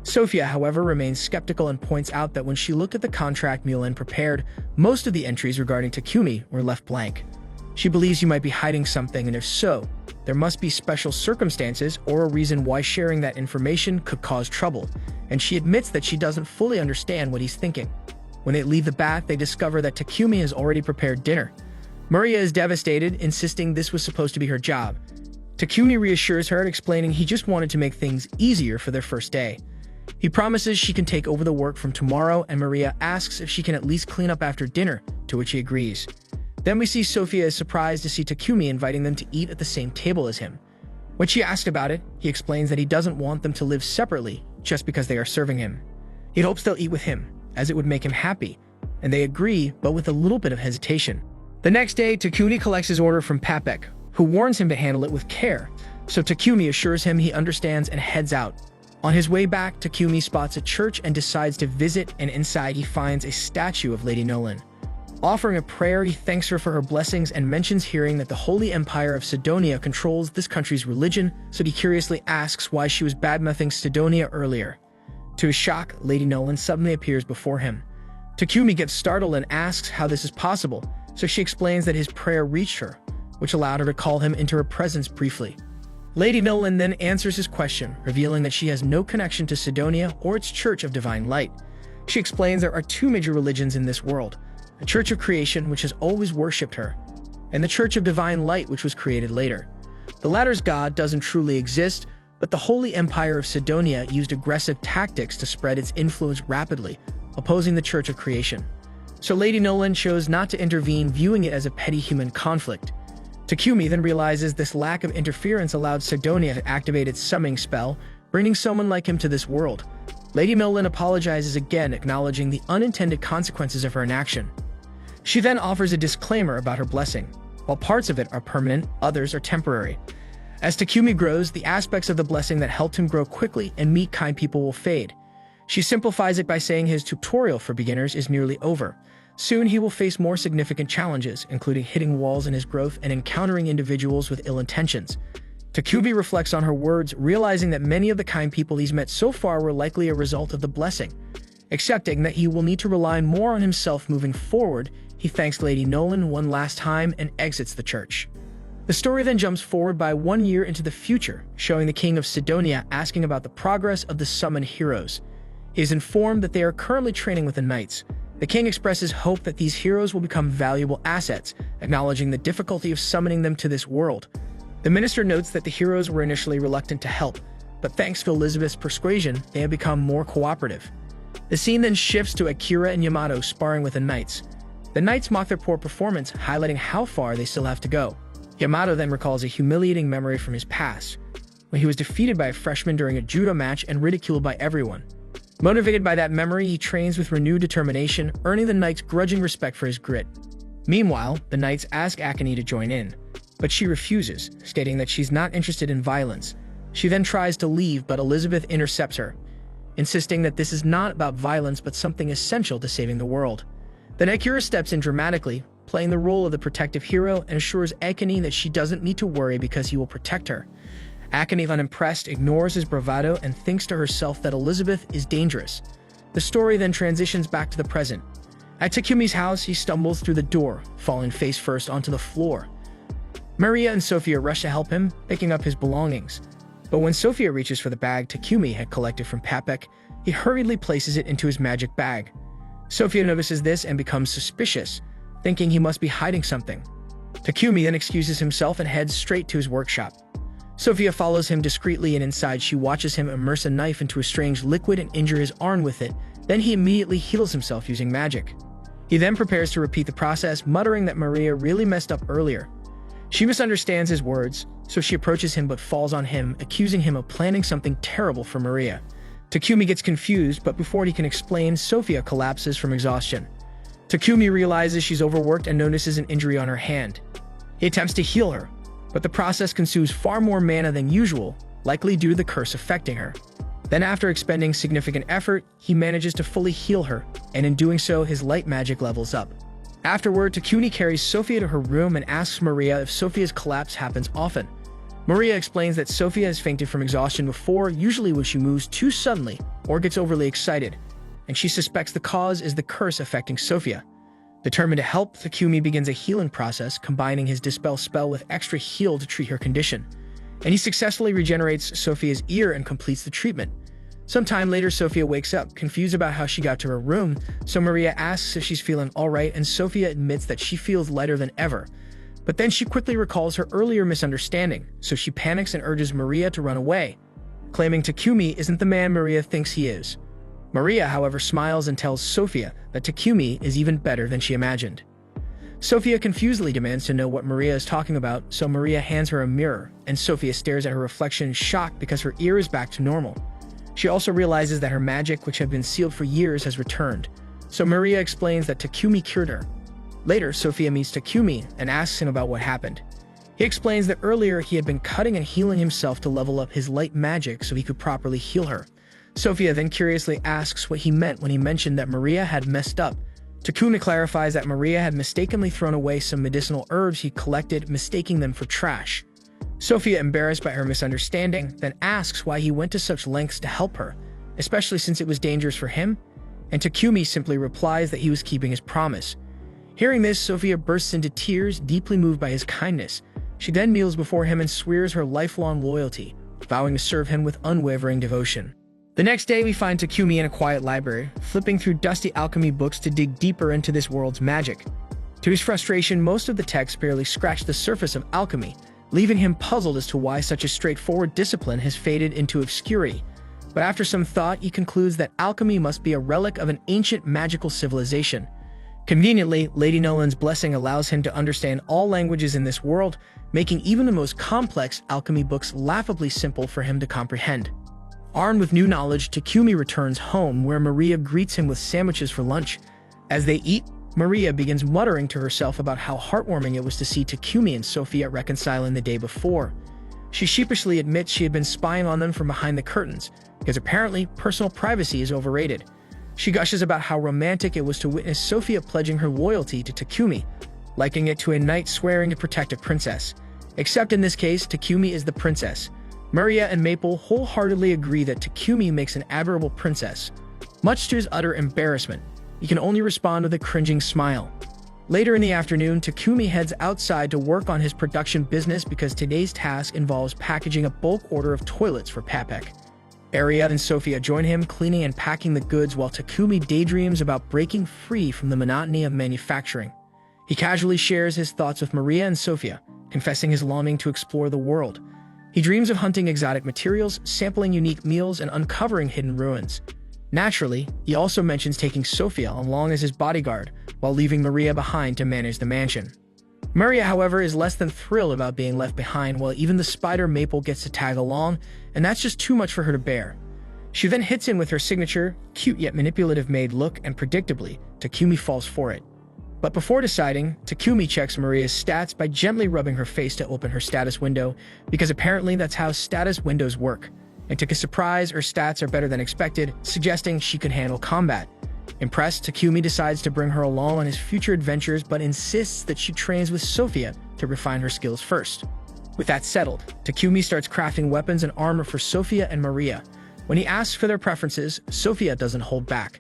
A: Sophia, however, remains skeptical and points out that when she looked at the contract Mulan prepared, most of the entries regarding Takumi were left blank. She believes he might be hiding something, and if so, there must be special circumstances or a reason why sharing that information could cause trouble, and she admits that she doesn't fully understand what he's thinking. When they leave the bath, they discover that Takumi has already prepared dinner. Maria is devastated, insisting this was supposed to be her job. Takumi reassures her, explaining he just wanted to make things easier for their first day. He promises she can take over the work from tomorrow, and Maria asks if she can at least clean up after dinner, to which he agrees. Then we see Sophia is surprised to see Takumi inviting them to eat at the same table as him. When she asks about it, he explains that he doesn't want them to live separately just because they are serving him. He hopes they'll eat with him, as it would make him happy, and they agree, but with a little bit of hesitation. The next day, Takumi collects his order from Papek, who warns him to handle it with care, so Takumi assures him he understands and heads out. On his way back, Takumi spots a church and decides to visit, and inside he finds a statue of Lady Nolan. Offering a prayer, he thanks her for her blessings and mentions hearing that the Holy Empire of Sidonia controls this country's religion, so he curiously asks why she was badmouthing Sidonia earlier. To his shock, Lady Nolan suddenly appears before him. Takumi gets startled and asks how this is possible, so she explains that his prayer reached her, which allowed her to call him into her presence briefly. Lady Nolan then answers his question, revealing that she has no connection to Sidonia or its Church of Divine Light. She explains there are two major religions in this world: the Church of Creation, which has always worshipped her, and the Church of Divine Light, which was created later. The latter's god doesn't truly exist, but the Holy Empire of Sidonia used aggressive tactics to spread its influence rapidly, opposing the Church of Creation. So Lady Nolan chose not to intervene, viewing it as a petty human conflict. Takumi then realizes this lack of interference allowed Sidonia to activate its summoning spell, bringing someone like him to this world. Lady Nolan apologizes again, acknowledging the unintended consequences of her inaction. She then offers a disclaimer about her blessing. While parts of it are permanent, others are temporary. As Takumi grows, the aspects of the blessing that helped him grow quickly and meet kind people will fade. She simplifies it by saying his tutorial for beginners is nearly over. Soon he will face more significant challenges, including hitting walls in his growth and encountering individuals with ill intentions. Takumi reflects on her words, realizing that many of the kind people he's met so far were likely a result of the blessing. Accepting that he will need to rely more on himself moving forward, he thanks Lady Nolan one last time and exits the church. The story then jumps forward by 1 year into the future, showing the king of Sidonia asking about the progress of the summoned heroes. He is informed that they are currently training with the knights. The king expresses hope that these heroes will become valuable assets, acknowledging the difficulty of summoning them to this world. The minister notes that the heroes were initially reluctant to help, but thanks to Elizabeth's persuasion, they have become more cooperative. The scene then shifts to Akira and Yamato sparring with the knights. The knights mock their poor performance, highlighting how far they still have to go. Yamato then recalls a humiliating memory from his past, when he was defeated by a freshman during a judo match and ridiculed by everyone. Motivated by that memory, he trains with renewed determination, earning the knights grudging respect for his grit. Meanwhile, the knights ask Akane to join in, but she refuses, stating that she's not interested in violence. She then tries to leave, but Elizabeth intercepts her, insisting that this is not about violence but something essential to saving the world. Then Akira steps in dramatically, playing the role of the protective hero, and assures Akane that she doesn't need to worry because he will protect her. Akane, unimpressed, ignores his bravado and thinks to herself that Elizabeth is dangerous. The story then transitions back to the present. At Takumi's house, he stumbles through the door, falling face first onto the floor. Maria and Sophia rush to help him, picking up his belongings. But when Sophia reaches for the bag Takumi had collected from Papek, he hurriedly places it into his magic bag. Sophia notices this and becomes suspicious, thinking he must be hiding something. Takumi then excuses himself and heads straight to his workshop. Sophia follows him discreetly, and inside she watches him immerse a knife into a strange liquid and injure his arm with it. Then he immediately heals himself using magic. He then prepares to repeat the process, muttering that Maria really messed up earlier. She misunderstands his words, so she approaches him but falls on him, accusing him of planning something terrible for Maria. Takumi gets confused, but before he can explain, Sophia collapses from exhaustion. Takumi realizes she's overworked and notices an injury on her hand. He attempts to heal her, but the process consumes far more mana than usual, likely due to the curse affecting her. Then after expending significant effort, he manages to fully heal her, and in doing so, his light magic levels up. Afterward, Takumi carries Sophia to her room and asks Maria if Sophia's collapse happens often. Maria explains that Sophia has fainted from exhaustion before, usually when she moves too suddenly or gets overly excited, and she suspects the cause is the curse affecting Sophia. Determined to help, Takumi begins a healing process, combining his Dispel spell with extra heal to treat her condition. And he successfully regenerates Sophia's ear and completes the treatment. Sometime later, Sophia wakes up, confused about how she got to her room, so Maria asks if she's feeling alright, and Sophia admits that she feels lighter than ever. But then she quickly recalls her earlier misunderstanding, so she panics and urges Maria to run away, claiming Takumi isn't the man Maria thinks he is. Maria, however, smiles and tells Sophia that Takumi is even better than she imagined. Sophia confusedly demands to know what Maria is talking about, so Maria hands her a mirror, and Sophia stares at her reflection, shocked because her ear is back to normal. She also realizes that her magic, which had been sealed for years, has returned, so Maria explains that Takumi cured her. Later, Sophia meets Takumi and asks him about what happened. He explains that earlier he had been cutting and healing himself to level up his light magic so he could properly heal her. Sophia then curiously asks what he meant when he mentioned that Maria had messed up. Takumi clarifies that Maria had mistakenly thrown away some medicinal herbs he collected, mistaking them for trash. Sophia, embarrassed by her misunderstanding, then asks why he went to such lengths to help her, especially since it was dangerous for him, and Takumi simply replies that he was keeping his promise. Hearing this, Sophia bursts into tears, deeply moved by his kindness. She then kneels before him and swears her lifelong loyalty, vowing to serve him with unwavering devotion. The next day, we find Takumi in a quiet library, flipping through dusty alchemy books to dig deeper into this world's magic. To his frustration, most of the texts barely scratch the surface of alchemy, leaving him puzzled as to why such a straightforward discipline has faded into obscurity. But after some thought, he concludes that alchemy must be a relic of an ancient magical civilization. Conveniently, Lady Nolan's blessing allows him to understand all languages in this world, making even the most complex alchemy books laughably simple for him to comprehend. Armed with new knowledge, Takumi returns home, where Maria greets him with sandwiches for lunch. As they eat, Maria begins muttering to herself about how heartwarming it was to see Takumi and Sophia reconciling the day before. She sheepishly admits she had been spying on them from behind the curtains, because apparently personal privacy is overrated. She gushes about how romantic it was to witness Sophia pledging her loyalty to Takumi, likening it to a knight swearing to protect a princess. Except in this case, Takumi is the princess. Maria and Maple wholeheartedly agree that Takumi makes an admirable princess. Much to his utter embarrassment, he can only respond with a cringing smile. Later in the afternoon, Takumi heads outside to work on his production business because today's task involves packaging a bulk order of toilets for Papek. Aria and Sophia join him, cleaning and packing the goods while Takumi daydreams about breaking free from the monotony of manufacturing. He casually shares his thoughts with Maria and Sophia, confessing his longing to explore the world. He dreams of hunting exotic materials, sampling unique meals, and uncovering hidden ruins. Naturally, he also mentions taking Sophia along as his bodyguard, while leaving Maria behind to manage the mansion. Maria, however, is less than thrilled about being left behind, while even the spider Maple gets to tag along, and that's just too much for her to bear. She then hits him with her signature, cute yet manipulative maid look, and predictably, Takumi falls for it. But before deciding, Takumi checks Maria's stats by gently rubbing her face to open her status window, because apparently that's how status windows work. And to his surprise, her stats are better than expected, suggesting she could handle combat. Impressed, Takumi decides to bring her along on his future adventures, but insists that she trains with Sophia to refine her skills first. With that settled, Takumi starts crafting weapons and armor for Sophia and Maria. When he asks for their preferences, Sophia doesn't hold back.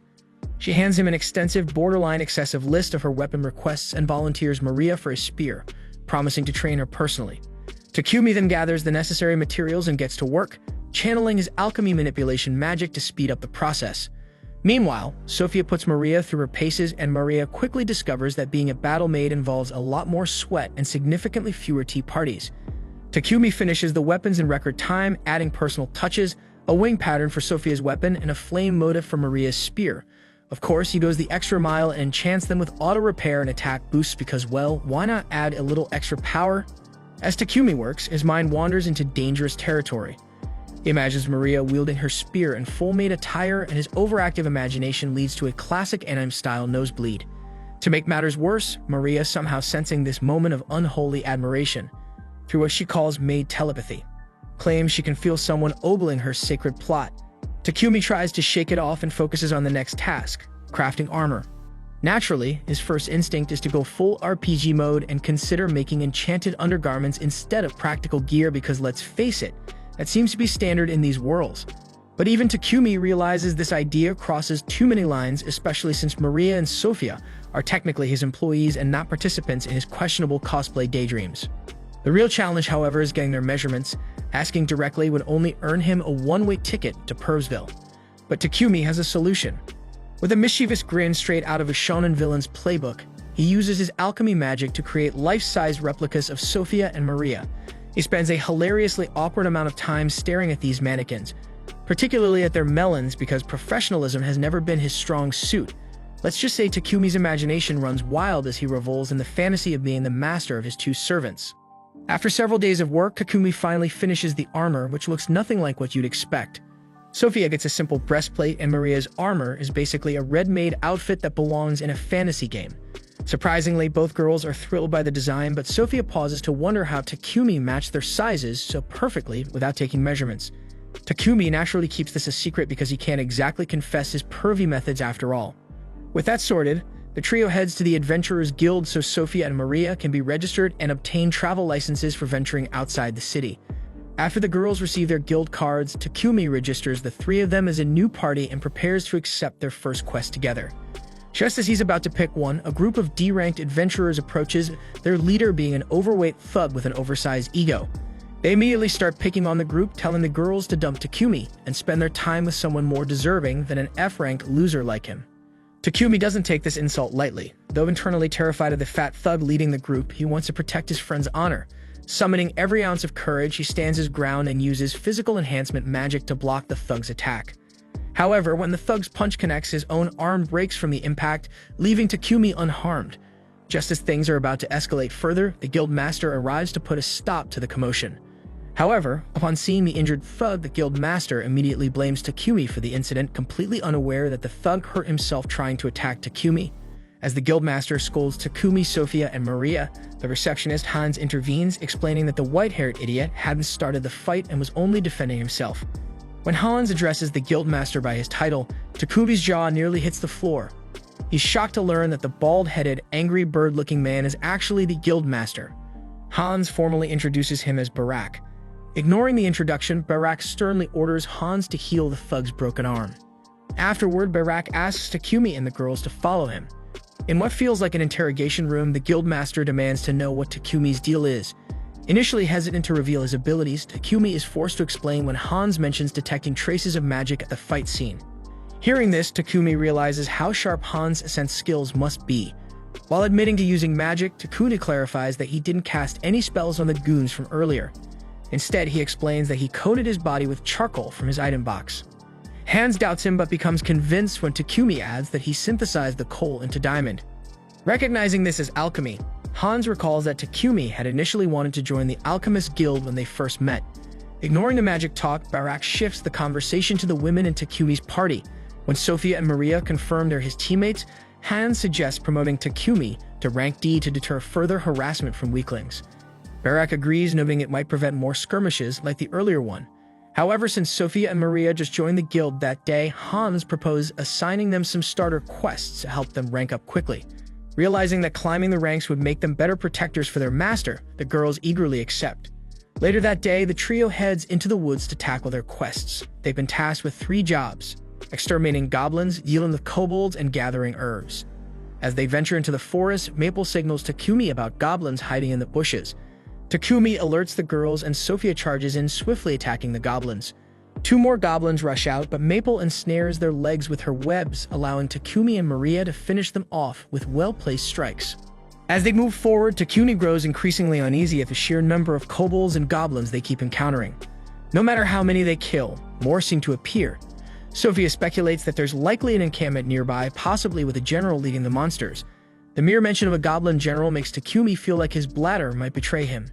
A: She hands him an extensive, borderline excessive list of her weapon requests and volunteers Maria for a spear, promising to train her personally. Takumi then gathers the necessary materials and gets to work, channeling his alchemy manipulation magic to speed up the process. Meanwhile, Sophia puts Maria through her paces, and Maria quickly discovers that being a battle maid involves a lot more sweat and significantly fewer tea parties. Takumi finishes the weapons in record time, adding personal touches, a wing pattern for Sophia's weapon, and a flame motif for Maria's spear. Of course, he goes the extra mile and enchants them with auto-repair and attack boosts because, well, why not add a little extra power? As Takumi works, his mind wanders into dangerous territory. He imagines Maria wielding her spear in full maid attire, and his overactive imagination leads to a classic anime-style nosebleed. To make matters worse, Maria, somehow sensing this moment of unholy admiration, through what she calls maid telepathy, claims she can feel someone ogling her sacred plot. Takumi tries to shake it off and focuses on the next task, crafting armor. Naturally, his first instinct is to go full RPG mode and consider making enchanted undergarments instead of practical gear because, let's face it, that seems to be standard in these worlds. But even Takumi realizes this idea crosses too many lines, especially since Maria and Sophia are technically his employees and not participants in his questionable cosplay daydreams. The real challenge, however, is getting their measurements. Asking directly would only earn him a one-way ticket to Pervsville. But Takumi has a solution. With a mischievous grin straight out of a shonen villain's playbook, he uses his alchemy magic to create life-sized replicas of Sophia and Maria. He spends a hilariously awkward amount of time staring at these mannequins, particularly at their melons, because professionalism has never been his strong suit. Let's just say Takumi's imagination runs wild as he revels in the fantasy of being the master of his two servants. After several days of work, Takumi finally finishes the armor, which looks nothing like what you'd expect. Sophia gets a simple breastplate, and Maria's armor is basically a ready-made outfit that belongs in a fantasy game. Surprisingly, both girls are thrilled by the design, but Sophia pauses to wonder how Takumi matched their sizes so perfectly without taking measurements. Takumi naturally keeps this a secret because he can't exactly confess his pervy methods after all. With that sorted, the trio heads to the Adventurers Guild so Sophia and Maria can be registered and obtain travel licenses for venturing outside the city. After the girls receive their guild cards, Takumi registers the three of them as a new party and prepares to accept their first quest together. Just as he's about to pick one, a group of D-ranked adventurers approaches, their leader being an overweight thug with an oversized ego. They immediately start picking on the group, telling the girls to dump Takumi and spend their time with someone more deserving than an F-rank loser like him. Takumi doesn't take this insult lightly. Though internally terrified of the fat thug leading the group, he wants to protect his friend's honor. Summoning every ounce of courage, he stands his ground and uses physical enhancement magic to block the thug's attack. However, when the thug's punch connects, his own arm breaks from the impact, leaving Takumi unharmed. Just as things are about to escalate further, the guild master arrives to put a stop to the commotion. However, upon seeing the injured thug, the guild master immediately blames Takumi for the incident, completely unaware that the thug hurt himself trying to attack Takumi. As the guildmaster scolds Takumi, Sophia, and Maria, the receptionist Hans intervenes, explaining that the white-haired idiot hadn't started the fight and was only defending himself. When Hans addresses the guildmaster by his title, Takumi's jaw nearly hits the floor. He's shocked to learn that the bald-headed, angry bird-looking man is actually the guildmaster. Hans formally introduces him as Barak. Ignoring the introduction, Barak sternly orders Hans to heal the thug's broken arm. Afterward, Barak asks Takumi and the girls to follow him. In what feels like an interrogation room, the guildmaster demands to know what Takumi's deal is. Initially hesitant to reveal his abilities, Takumi is forced to explain when Hans mentions detecting traces of magic at the fight scene. Hearing this, Takumi realizes how sharp Hans' sense skills must be. While admitting to using magic, Takumi clarifies that he didn't cast any spells on the goons from earlier. Instead, he explains that he coated his body with charcoal from his item box. Hans doubts him but becomes convinced when Takumi adds that he synthesized the coal into diamond. Recognizing this as alchemy, Hans recalls that Takumi had initially wanted to join the Alchemist Guild when they first met. Ignoring the magic talk, Barak shifts the conversation to the women in Takumi's party. When Sophia and Maria confirm they're his teammates, Hans suggests promoting Takumi to rank D to deter further harassment from weaklings. Barak agrees, noting it might prevent more skirmishes like the earlier one. However, since Sophia and Maria just joined the guild that day, Hans proposed assigning them some starter quests to help them rank up quickly. Realizing that climbing the ranks would make them better protectors for their master, the girls eagerly accept. Later that day, the trio heads into the woods to tackle their quests. They've been tasked with 3 jobs: exterminating goblins, dealing with kobolds, and gathering herbs. As they venture into the forest, Maple signals Takumi about goblins hiding in the bushes. Takumi alerts the girls and Sophia charges in, swiftly attacking the goblins. 2 more goblins rush out, but Maple ensnares their legs with her webs, allowing Takumi and Maria to finish them off with well-placed strikes. As they move forward, Takumi grows increasingly uneasy at the sheer number of kobolds and goblins they keep encountering. No matter how many they kill, more seem to appear. Sophia speculates that there's likely an encampment nearby, possibly with a general leading the monsters. The mere mention of a goblin general makes Takumi feel like his bladder might betray him.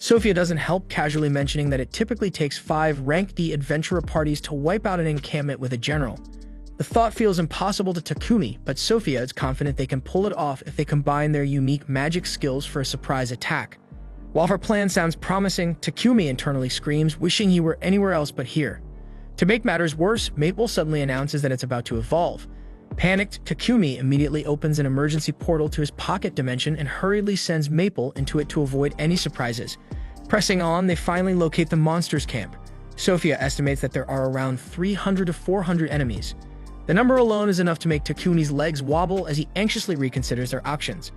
A: Sophia doesn't help, casually mentioning that it typically takes 5 rank D adventurer parties to wipe out an encampment with a general. The thought feels impossible to Takumi, but Sophia is confident they can pull it off if they combine their unique magic skills for a surprise attack. While her plan sounds promising, Takumi internally screams, wishing he were anywhere else but here. To make matters worse, Maple suddenly announces that it's about to evolve. Panicked, Takumi immediately opens an emergency portal to his pocket dimension and hurriedly sends Maple into it to avoid any surprises. Pressing on, they finally locate the monsters' camp. Sophia estimates that there are around 300 to 400 enemies. The number alone is enough to make Takumi's legs wobble as he anxiously reconsiders their options.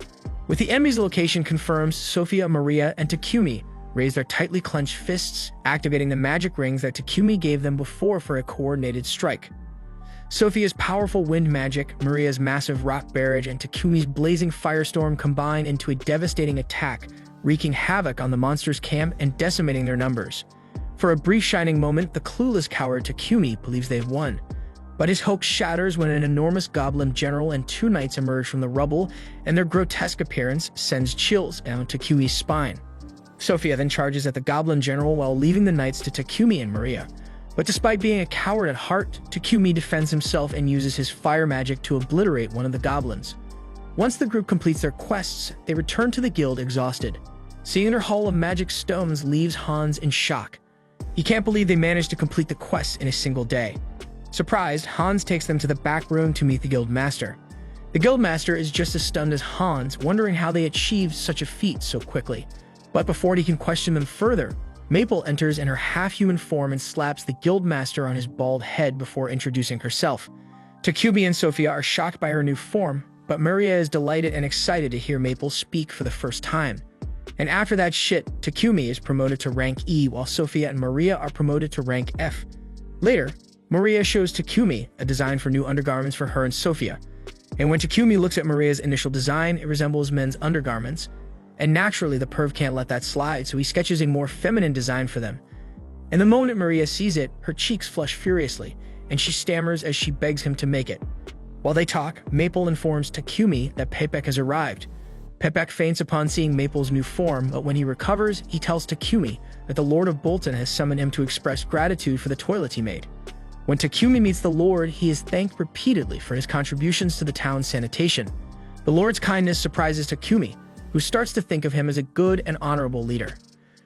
A: With the enemy's location confirmed, Sophia, Maria, and Takumi raise their tightly clenched fists, activating the magic rings that Takumi gave them before for a coordinated strike. Sophia's powerful wind magic, Maria's massive rock barrage, and Takumi's blazing firestorm combine into a devastating attack, wreaking havoc on the monsters' camp and decimating their numbers. For a brief shining moment, the clueless coward Takumi believes they've won. But his hope shatters when an enormous goblin general and two knights emerge from the rubble, and their grotesque appearance sends chills down Takumi's spine. Sophia then charges at the goblin general while leaving the knights to Takumi and Maria. But despite being a coward at heart, Takumi defends himself and uses his fire magic to obliterate one of the goblins. Once the group completes their quests, they return to the guild exhausted. Seeing their haul of magic stones leaves Hans in shock. He can't believe they managed to complete the quest in a single day. Surprised, Hans takes them to the back room to meet the guild master. The guild master is just as stunned as Hans, wondering how they achieved such a feat so quickly. But before he can question them further, Maple enters in her half-human form and slaps the guild master on his bald head before introducing herself. Takumi and Sophia are shocked by her new form, but Maria is delighted and excited to hear Maple speak for the first time. And after that shit, Takumi is promoted to rank E while Sophia and Maria are promoted to rank F. Later, Maria shows Takumi a design for new undergarments for her and Sophia. And when Takumi looks at Maria's initial design, it resembles men's undergarments. And naturally, the perv can't let that slide, so he sketches a more feminine design for them. And the moment Maria sees it, her cheeks flush furiously, and she stammers as she begs him to make it. While they talk, Maple informs Takumi that Pepek has arrived. Pepek faints upon seeing Maple's new form, but when he recovers, he tells Takumi that the Lord of Bolton has summoned him to express gratitude for the toilet he made. When Takumi meets the Lord, he is thanked repeatedly for his contributions to the town's sanitation. The Lord's kindness surprises Takumi, who starts to think of him as a good and honorable leader.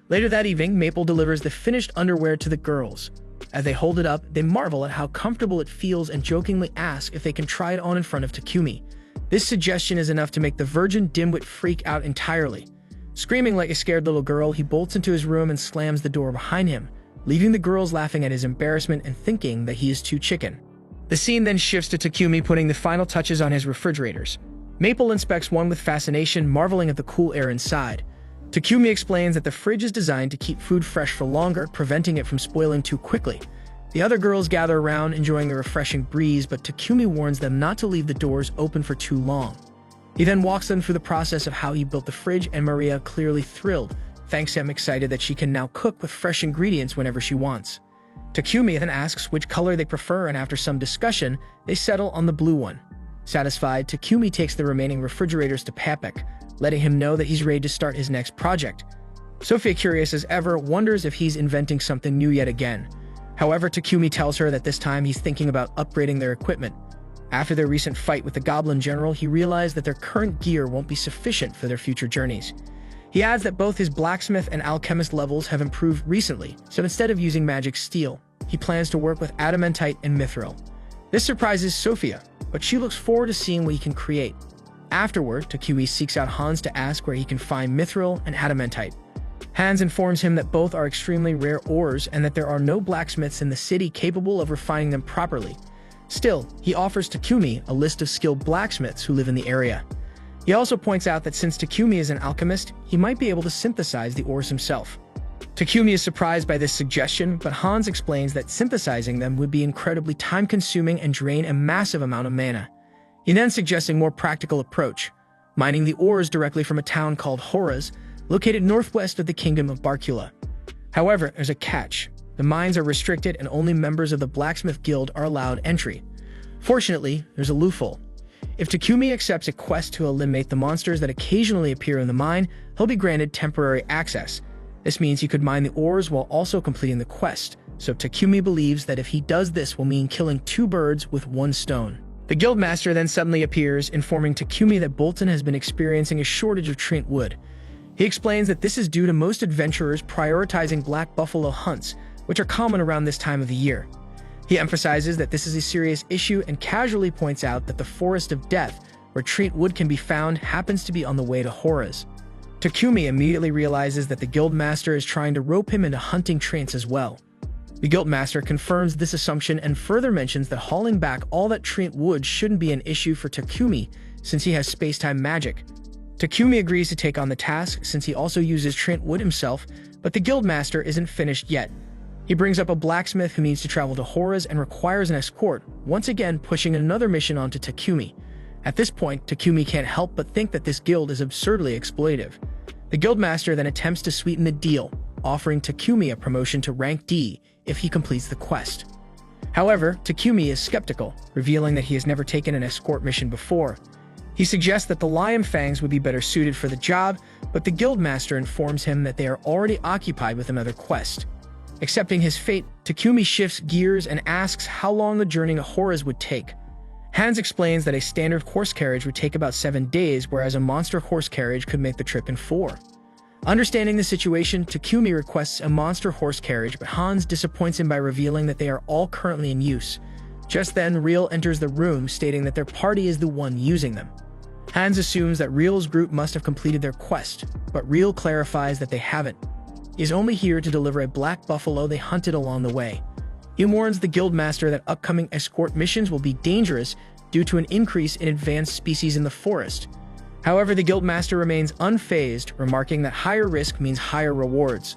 A: Later that evening, Maple delivers the finished underwear to the girls. As they hold it up, they marvel at how comfortable it feels and jokingly ask if they can try it on in front of Takumi. This suggestion is enough to make the virgin dimwit freak out entirely. Screaming like a scared little girl, he bolts into his room and slams the door behind him, leaving the girls laughing at his embarrassment and thinking that he is too chicken. The scene then shifts to Takumi putting the final touches on his refrigerators. Maple inspects one with fascination, marveling at the cool air inside. Takumi explains that the fridge is designed to keep food fresh for longer, preventing it from spoiling too quickly. The other girls gather around, enjoying the refreshing breeze, but Takumi warns them not to leave the doors open for too long. He then walks them through the process of how he built the fridge, and Maria, clearly thrilled, thanks him, excited that she can now cook with fresh ingredients whenever she wants. Takumi then asks which color they prefer, and after some discussion, they settle on the blue one. Satisfied, Takumi takes the remaining refrigerators to Pepek, letting him know that he's ready to start his next project. Sophia, curious as ever, wonders if he's inventing something new yet again. However, Takumi tells her that this time he's thinking about upgrading their equipment. After their recent fight with the Goblin General, he realized that their current gear won't be sufficient for their future journeys. He adds that both his blacksmith and alchemist levels have improved recently, so instead of using magic steel, he plans to work with adamantite and mithril. This surprises Sophia, but she looks forward to seeing what he can create. Afterward, Takumi seeks out Hans to ask where he can find mithril and adamantite. Hans informs him that both are extremely rare ores and that there are no blacksmiths in the city capable of refining them properly. Still, he offers Takumi a list of skilled blacksmiths who live in the area. He also points out that since Takumi is an alchemist, he might be able to synthesize the ores himself. Takumi is surprised by this suggestion, but Hans explains that synthesizing them would be incredibly time-consuming and drain a massive amount of mana. He then suggests a more practical approach, mining the ores directly from a town called Horaz, located northwest of the kingdom of Barcula. However, there's a catch. The mines are restricted and only members of the Blacksmith Guild are allowed entry. Fortunately, there's a loophole. If Takumi accepts a quest to eliminate the monsters that occasionally appear in the mine, he'll be granted temporary access. This means he could mine the ores while also completing the quest, so Takumi believes that if he does this will mean killing two birds with one stone. The guildmaster then suddenly appears, informing Takumi that Bolton has been experiencing a shortage of trint wood. He explains that this is due to most adventurers prioritizing black buffalo hunts, which are common around this time of the year. He emphasizes that this is a serious issue and casually points out that the Forest of Death, where trint wood can be found, happens to be on the way to Horaz. Takumi immediately realizes that the guildmaster is trying to rope him into hunting trints as well. The guildmaster confirms this assumption and further mentions that hauling back all that trint wood shouldn't be an issue for Takumi since he has space-time magic. Takumi agrees to take on the task since he also uses trint wood himself, but the guildmaster isn't finished yet. He brings up a blacksmith who needs to travel to Horaz and requires an escort, once again pushing another mission onto Takumi. At this point, Takumi can't help but think that this guild is absurdly exploitive. The guildmaster then attempts to sweeten the deal, offering Takumi a promotion to rank D if he completes the quest. However, Takumi is skeptical, revealing that he has never taken an escort mission before. He suggests that the Lion Fangs would be better suited for the job, but the Guildmaster informs him that they are already occupied with another quest. Accepting his fate, Takumi shifts gears and asks how long the journey to Horace would take. Hans explains that a standard horse carriage would take about 7 days, whereas a monster horse carriage could make the trip in 4. Understanding the situation, Takumi requests a monster horse carriage, but Hans disappoints him by revealing that they are all currently in use. Just then, Real enters the room, stating that their party is the one using them. Hans assumes that Real's group must have completed their quest, but Real clarifies that they haven't. He is only here to deliver a black buffalo they hunted along the way. He warns the Guildmaster that upcoming escort missions will be dangerous due to an increase in advanced species in the forest. However, the Guildmaster remains unfazed, remarking that higher risk means higher rewards.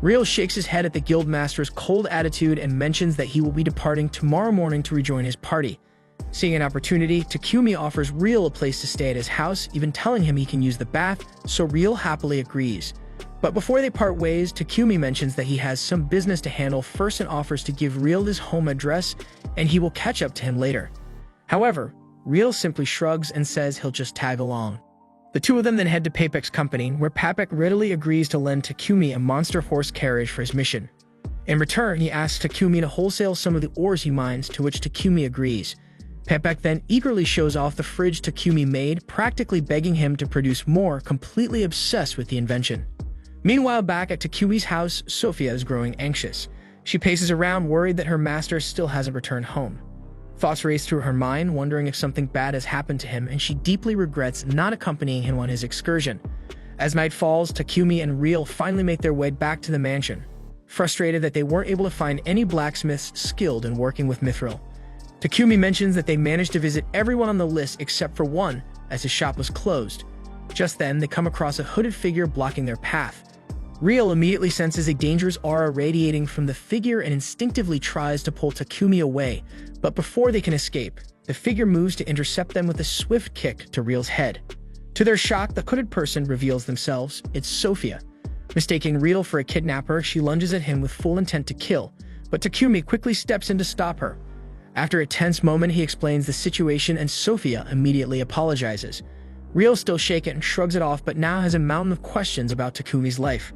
A: Real shakes his head at the Guildmaster's cold attitude and mentions that he will be departing tomorrow morning to rejoin his party. Seeing an opportunity, Takumi offers Real a place to stay at his house, even telling him he can use the bath, so Real happily agrees. But before they part ways, Takumi mentions that he has some business to handle first and offers to give Real his home address, and he will catch up to him later. However, Real simply shrugs and says he'll just tag along. The two of them then head to Papek's company, where Papek readily agrees to lend Takumi a monster horse carriage for his mission. In return, he asks Takumi to wholesale some of the ores he mines, to which Takumi agrees. Papek then eagerly shows off the fridge Takumi made, practically begging him to produce more, completely obsessed with the invention. Meanwhile, back at Takumi's house, Sophia is growing anxious. She paces around, worried that her master still hasn't returned home. Thoughts race through her mind, wondering if something bad has happened to him, and she deeply regrets not accompanying him on his excursion. As night falls, Takumi and Real finally make their way back to the mansion, frustrated that they weren't able to find any blacksmiths skilled in working with mithril. Takumi mentions that they managed to visit everyone on the list except for one, as his shop was closed. Just then, they come across a hooded figure blocking their path. Real immediately senses a dangerous aura radiating from the figure and instinctively tries to pull Takumi away, but before they can escape, the figure moves to intercept them with a swift kick to Real's head. To their shock, the hooded person reveals themselves. It's Sophia. Mistaking Real for a kidnapper, she lunges at him with full intent to kill, but Takumi quickly steps in to stop her. After a tense moment, he explains the situation and Sophia immediately apologizes. Real, still shaken, and shrugs it off, but now has a mountain of questions about Takumi's life.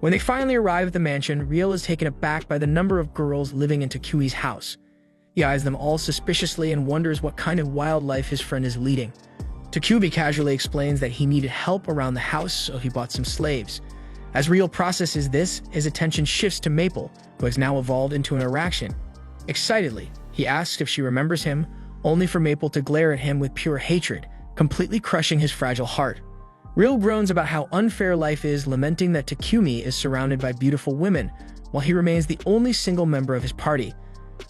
A: When they finally arrive at the mansion, Real is taken aback by the number of girls living in Takumi's house. He eyes them all suspiciously and wonders what kind of wild life his friend is leading. Takumi casually explains that he needed help around the house, so he bought some slaves. As Real processes this, his attention shifts to Maple, who has now evolved into an Araxian. Excitedly, he asks if she remembers him, only for Maple to glare at him with pure hatred, completely crushing his fragile heart. Real groans about how unfair life is, lamenting that Takumi is surrounded by beautiful women, while he remains the only single member of his party.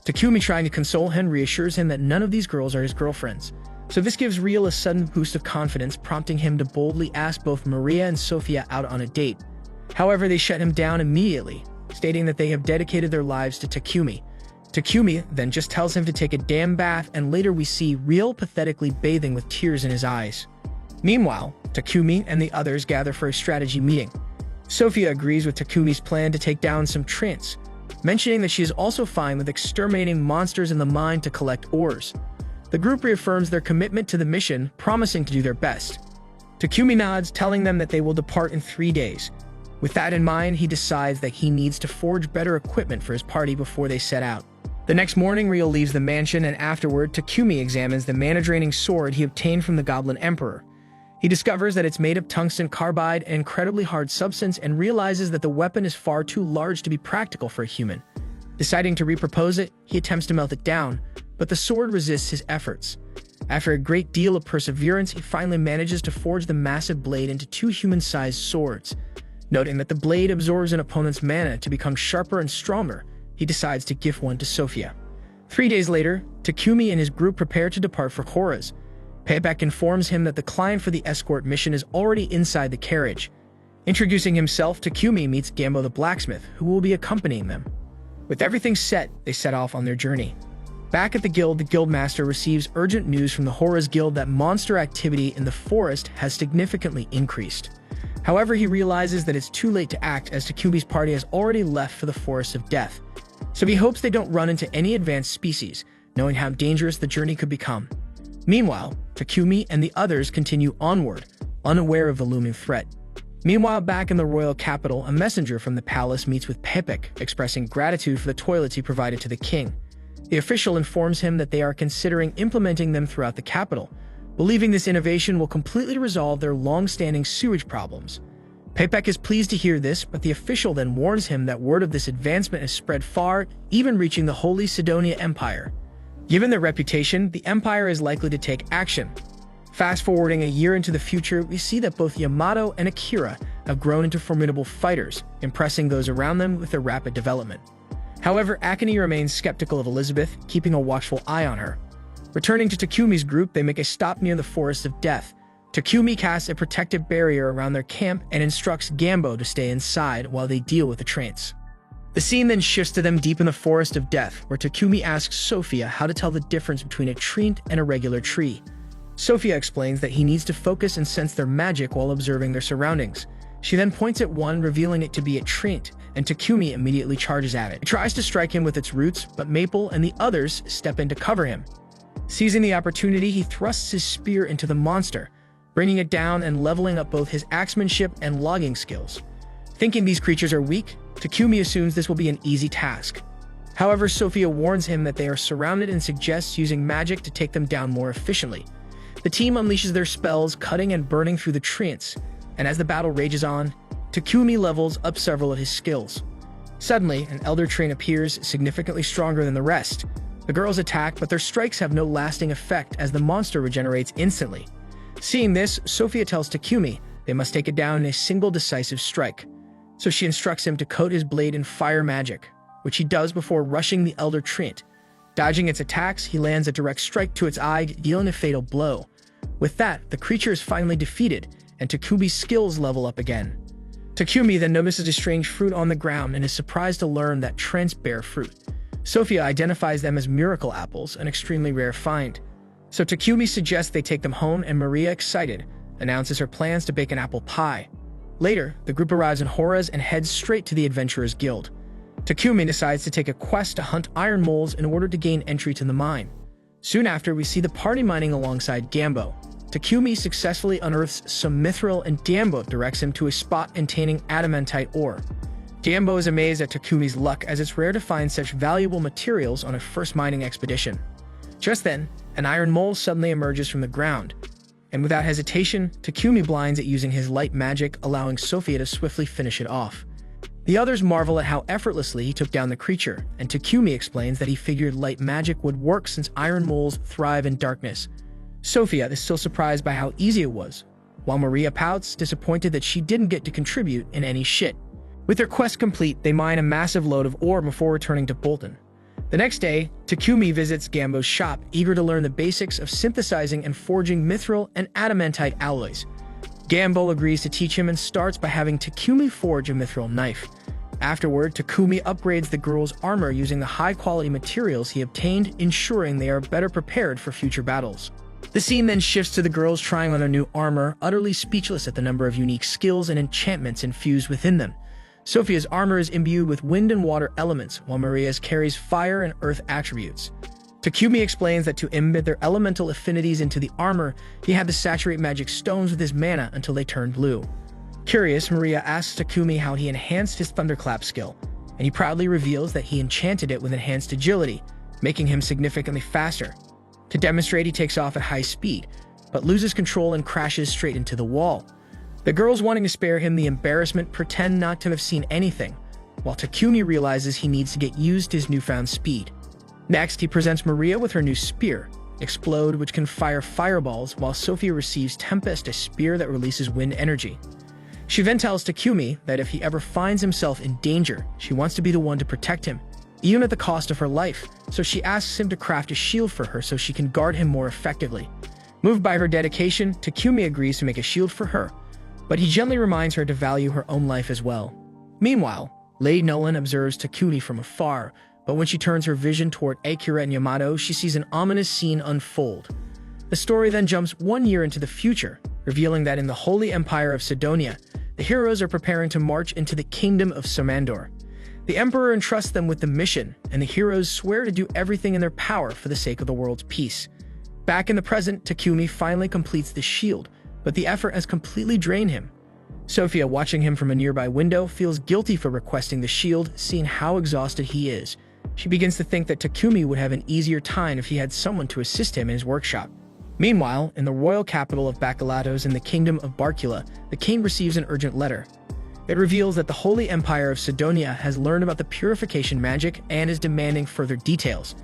A: Takumi, trying to console him, reassures him that none of these girls are his girlfriends. So this gives Real a sudden boost of confidence, prompting him to boldly ask both Maria and Sophia out on a date. However, they shut him down immediately, stating that they have dedicated their lives to Takumi. Takumi then just tells him to take a damn bath, and later we see Real pathetically bathing with tears in his eyes. Meanwhile, Takumi and the others gather for a strategy meeting. Sophia agrees with Takumi's plan to take down some trance, mentioning that she is also fine with exterminating monsters in the mine to collect ores. The group reaffirms their commitment to the mission, promising to do their best. Takumi nods, telling them that they will depart in 3 days. With that in mind, he decides that he needs to forge better equipment for his party before they set out. The next morning, Real leaves the mansion, and afterward, Takumi examines the mana-draining sword he obtained from the Goblin Emperor. He discovers that it's made of tungsten carbide, an incredibly hard substance, and realizes that the weapon is far too large to be practical for a human. Deciding to repropose it, he attempts to melt it down, but the sword resists his efforts. After a great deal of perseverance, he finally manages to forge the massive blade into 2 human-sized swords. Noting that the blade absorbs an opponent's mana to become sharper and stronger, he decides to gift one to Sophia. 3 days later, Takumi and his group prepare to depart for Horace. Payback informs him that the client for the escort mission is already inside the carriage. Introducing himself, Takumi meets Gambo the blacksmith, who will be accompanying them. With everything set, they set off on their journey. Back at the guild, the guildmaster receives urgent news from the Horace Guild that monster activity in the forest has significantly increased. However, he realizes that it's too late to act, as Takumi's party has already left for the Forest of Death. so he hopes they don't run into any advanced species, knowing how dangerous the journey could become. Meanwhile, Takumi and the others continue onward, unaware of the looming threat. Meanwhile, back in the royal capital, a messenger from the palace meets with Pepek, expressing gratitude for the toilets he provided to the king. The official informs him that they are considering implementing them throughout the capital, believing this innovation will completely resolve their long-standing sewage problems. Pepek is pleased to hear this, but the official then warns him that word of this advancement has spread far, even reaching the Holy Sidonia Empire. Given their reputation, the empire is likely to take action. Fast-forwarding a year into the future, we see that both Yamato and Akira have grown into formidable fighters, impressing those around them with their rapid development. However, Akane remains skeptical of Elizabeth, keeping a watchful eye on her. Returning to Takumi's group, they make a stop near the Forest of Death. Takumi casts a protective barrier around their camp and instructs Gambo to stay inside while they deal with the trance. The scene then shifts to them deep in the Forest of Death, where Takumi asks Sophia how to tell the difference between a treant and a regular tree. Sophia explains that he needs to focus and sense their magic while observing their surroundings. She then points at one, revealing it to be a treant, and Takumi immediately charges at it. It tries to strike him with its roots, but Maple and the others step in to cover him. Seizing the opportunity, he thrusts his spear into the monster, bringing it down and leveling up both his axemanship and logging skills. Thinking these creatures are weak, Takumi assumes this will be an easy task. However, Sophia warns him that they are surrounded and suggests using magic to take them down more efficiently. The team unleashes their spells, cutting and burning through the treants, and as the battle rages on, Takumi levels up several of his skills. Suddenly, an elder treant appears, significantly stronger than the rest. The girls attack, but their strikes have no lasting effect as the monster regenerates instantly. Seeing this, Sophia tells Takumi they must take it down in a single decisive strike. So she instructs him to coat his blade in fire magic, which he does before rushing the elder treant. Dodging its attacks, he lands a direct strike to its eye, dealing a fatal blow. With that, the creature is finally defeated, and Takumi's skills level up again. Takumi then notices a strange fruit on the ground and is surprised to learn that treants bear fruit. Sophia identifies them as miracle apples, an extremely rare find. So Takumi suggests they take them home, and Maria, excited, announces her plans to bake an apple pie. Later, the group arrives in Horace and heads straight to the Adventurers Guild. Takumi decides to take a quest to hunt iron moles in order to gain entry to the mine. Soon after, we see the party mining alongside Gambo. Takumi successfully unearths some mithril, and Gambo directs him to a spot containing adamantite ore. Gambo is amazed at Takumi's luck, as it's rare to find such valuable materials on a first mining expedition. Just then, an iron mole suddenly emerges from the ground, and without hesitation, Takumi blinds it using his light magic, allowing Sophia to swiftly finish it off. The others marvel at how effortlessly he took down the creature, and Takumi explains that he figured light magic would work since iron moles thrive in darkness. Sophia is still surprised by how easy it was, while Maria pouts, disappointed that she didn't get to contribute in any shit. With their quest complete, they mine a massive load of ore before returning to Bolton. The next day, Takumi visits Gambo's shop, eager to learn the basics of synthesizing and forging mithril and adamantite alloys. Gambo agrees to teach him and starts by having Takumi forge a mithril knife. Afterward, Takumi upgrades the girl's armor using the high-quality materials he obtained, ensuring they are better prepared for future battles. The scene then shifts to the girls trying on their new armor, utterly speechless at the number of unique skills and enchantments infused within them. Sophia's armor is imbued with wind and water elements, while Maria's carries fire and earth attributes. Takumi explains that to embed their elemental affinities into the armor, he had to saturate magic stones with his mana until they turned blue. Curious, Maria asks Takumi how he enhanced his thunderclap skill, and he proudly reveals that he enchanted it with enhanced agility, making him significantly faster. To demonstrate, he takes off at high speed, but loses control and crashes straight into the wall. The girls, wanting to spare him the embarrassment, pretend not to have seen anything, while Takumi realizes he needs to get used to his newfound speed. Next, he presents Maria with her new spear, Explode, which can fire fireballs, while Sophia receives Tempest, a spear that releases wind energy. She then tells Takumi that if he ever finds himself in danger, she wants to be the one to protect him, even at the cost of her life, so she asks him to craft a shield for her so she can guard him more effectively. Moved by her dedication, Takumi agrees to make a shield for her, but he gently reminds her to value her own life as well. Meanwhile, Lady Nolan observes Takumi from afar, but when she turns her vision toward Akira and Yamato, she sees an ominous scene unfold. The story then jumps 1 year into the future, revealing that in the Holy Empire of Sidonia, the heroes are preparing to march into the Kingdom of Somandor. The Emperor entrusts them with the mission, and the heroes swear to do everything in their power for the sake of the world's peace. Back in the present, Takumi finally completes the shield, but the effort has completely drained him. Sophia, watching him from a nearby window, feels guilty for requesting the shield, seeing how exhausted he is. She begins to think that Takumi would have an easier time if he had someone to assist him in his workshop. Meanwhile, in the royal capital of Bakalatos in the kingdom of Barcula, the king receives an urgent letter. It reveals that the Holy Empire of Sidonia has learned about the purification magic and is demanding further details.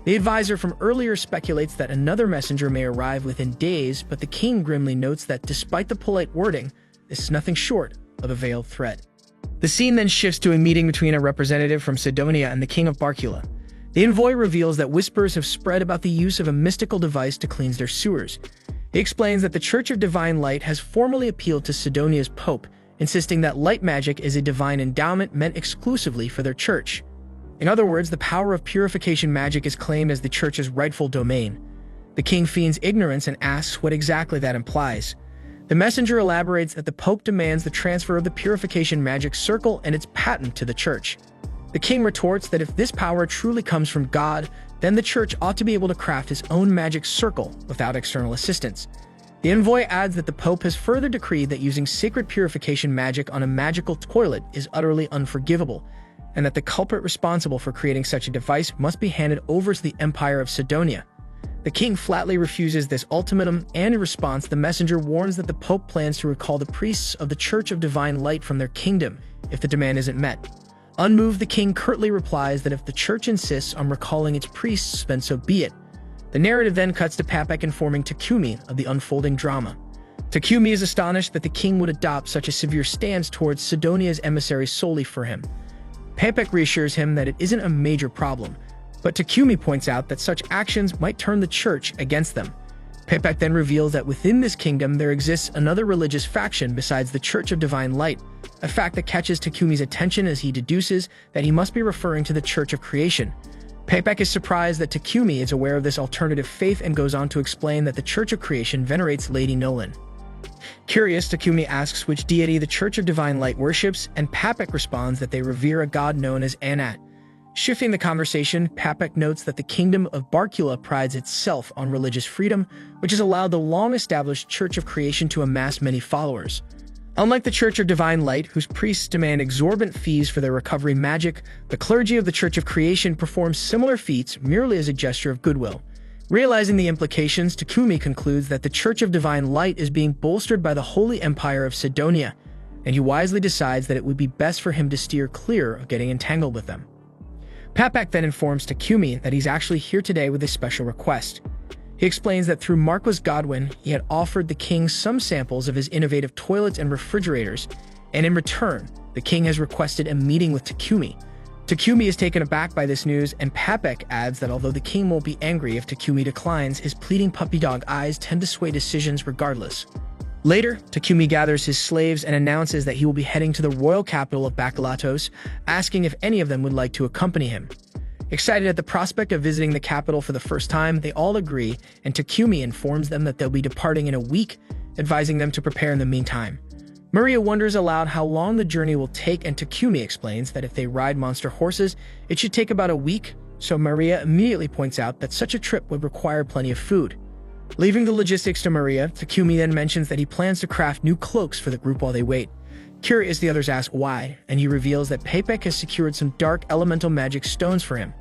A: The advisor from earlier speculates that another messenger may arrive within days, but the king grimly notes that despite the polite wording, this is nothing short of a veiled threat. The scene then shifts to a meeting between a representative from Sidonia and the king of Barcula. The envoy reveals that whispers have spread about the use of a mystical device to cleanse their sewers. He explains that the Church of Divine Light has formally appealed to Sidonia's pope, insisting that light magic is a divine endowment meant exclusively for their church. In other words, the power of purification magic is claimed as the church's rightful domain. The king feigns ignorance and asks what exactly that implies. The messenger elaborates that the pope demands the transfer of the purification magic circle and its patent to the church. The king retorts that if this power truly comes from God, then the church ought to be able to craft his own magic circle without external assistance. The envoy adds that the Pope has further decreed that using sacred purification magic on a magical toilet is utterly unforgivable, and that the culprit responsible for creating such a device must be handed over to the Empire of Sidonia. The king flatly refuses this ultimatum, and in response, the messenger warns that the Pope plans to recall the priests of the Church of Divine Light from their kingdom if the demand isn't met. Unmoved, the king curtly replies that if the church insists on recalling its priests, then so be it. The narrative then cuts to Papek informing Takumi of the unfolding drama. Takumi is astonished that the king would adopt such a severe stance towards Sidonia's emissary solely for him. Papek reassures him that it isn't a major problem, but Takumi points out that such actions might turn the church against them. Papek then reveals that within this kingdom there exists another religious faction besides the Church of Divine Light, a fact that catches Takumi's attention as he deduces that he must be referring to the Church of Creation. Papek is surprised that Takumi is aware of this alternative faith and goes on to explain that the Church of Creation venerates Lady Nolan. Curious, Takumi asks which deity the Church of Divine Light worships, and Papek responds that they revere a god known as Anat. Shifting the conversation, Papek notes that the kingdom of Barcula prides itself on religious freedom, which has allowed the long-established Church of Creation to amass many followers. Unlike the Church of Divine Light, whose priests demand exorbitant fees for their recovery magic, the clergy of the Church of Creation performs similar feats merely as a gesture of goodwill. Realizing the implications, Takumi concludes that the Church of Divine Light is being bolstered by the Holy Empire of Sidonia, and he wisely decides that it would be best for him to steer clear of getting entangled with them. Papek then informs Takumi that he's actually here today with a special request. He explains that through Marquis Godwin, he had offered the king some samples of his innovative toilets and refrigerators, and in return, the king has requested a meeting with Takumi. Takumi is taken aback by this news, and Papek adds that although the king won't be angry if Takumi declines, his pleading puppy dog eyes tend to sway decisions regardless. Later, Takumi gathers his slaves and announces that he will be heading to the royal capital of Bakalatos, asking if any of them would like to accompany him. Excited at the prospect of visiting the capital for the first time, they all agree, and Takumi informs them that they'll be departing in a week, advising them to prepare in the meantime. Maria wonders aloud how long the journey will take, and Takumi explains that if they ride monster horses, it should take about a week, so Maria immediately points out that such a trip would require plenty of food. Leaving the logistics to Maria, Takumi then mentions that he plans to craft new cloaks for the group while they wait. Curious, the others ask why, and he reveals that Papek has secured some dark elemental magic stones for him.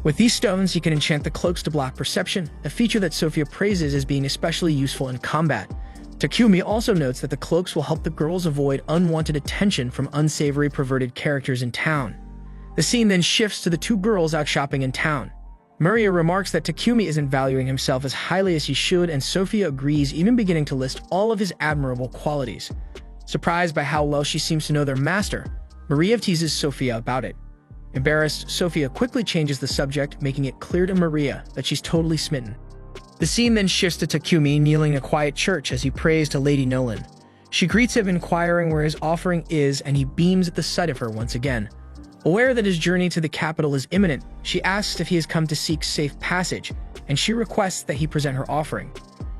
A: With these stones, he can enchant the cloaks to block perception, a feature that Sophia praises as being especially useful in combat. Takumi also notes that the cloaks will help the girls avoid unwanted attention from unsavory perverted characters in town. The scene then shifts to the two girls out shopping in town. Maria remarks that Takumi isn't valuing himself as highly as he should, and Sophia agrees, even beginning to list all of his admirable qualities. Surprised by how well she seems to know their master, Maria teases Sophia about it. Embarrassed, Sophia quickly changes the subject, making it clear to Maria that she's totally smitten. The scene then shifts to Takumi kneeling in a quiet church as he prays to Lady Nolan. She greets him, inquiring where his offering is, and he beams at the sight of her once again. Aware that his journey to the capital is imminent, she asks if he has come to seek safe passage, and she requests that he present her offering.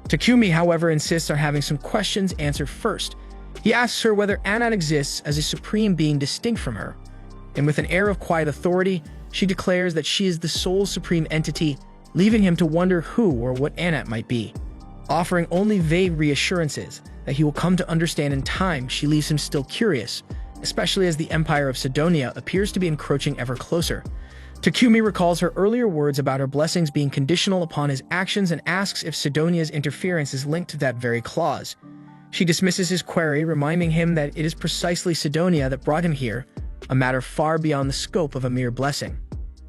A: Takumi, however, insists on having some questions answered first. He asks her whether Anat exists as a supreme being distinct from her. and with an air of quiet authority, she declares that she is the sole supreme entity, leaving him to wonder who or what Anat might be. Offering only vague reassurances that he will come to understand in time, she leaves him still curious, especially as the Empire of Sidonia appears to be encroaching ever closer. Takumi recalls her earlier words about her blessings being conditional upon his actions and asks if Sidonia's interference is linked to that very clause. She dismisses his query, reminding him that it is precisely Sidonia that brought him here, a matter far beyond the scope of a mere blessing.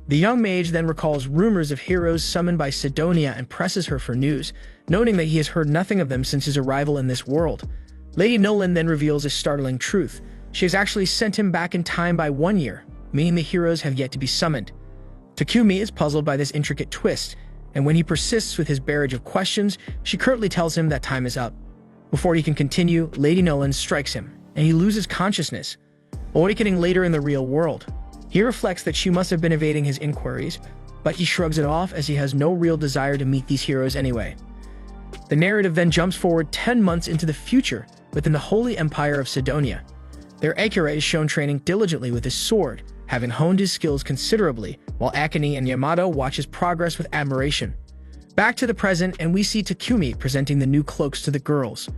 A: The young mage then recalls rumors of heroes summoned by Sidonia and presses her for news, noting that he has heard nothing of them since his arrival in this world. Lady Nolan then reveals a startling truth. She has actually sent him back in time by 1 year, meaning the heroes have yet to be summoned. Takumi is puzzled by this intricate twist, and when he persists with his barrage of questions, she curtly tells him that time is up. Before he can continue, Lady Nolan strikes him, and he loses consciousness, awakening later in the real world. He reflects that she must have been evading his inquiries, but he shrugs it off as he has no real desire to meet these heroes anyway. The narrative then jumps forward 10 months into the future within the Holy Empire of Sidonia. Their Akira is shown training diligently with his sword, having honed his skills considerably, while Akane and Yamato watch his progress with admiration. Back to the present, and we see Takumi presenting the new cloaks to the girls.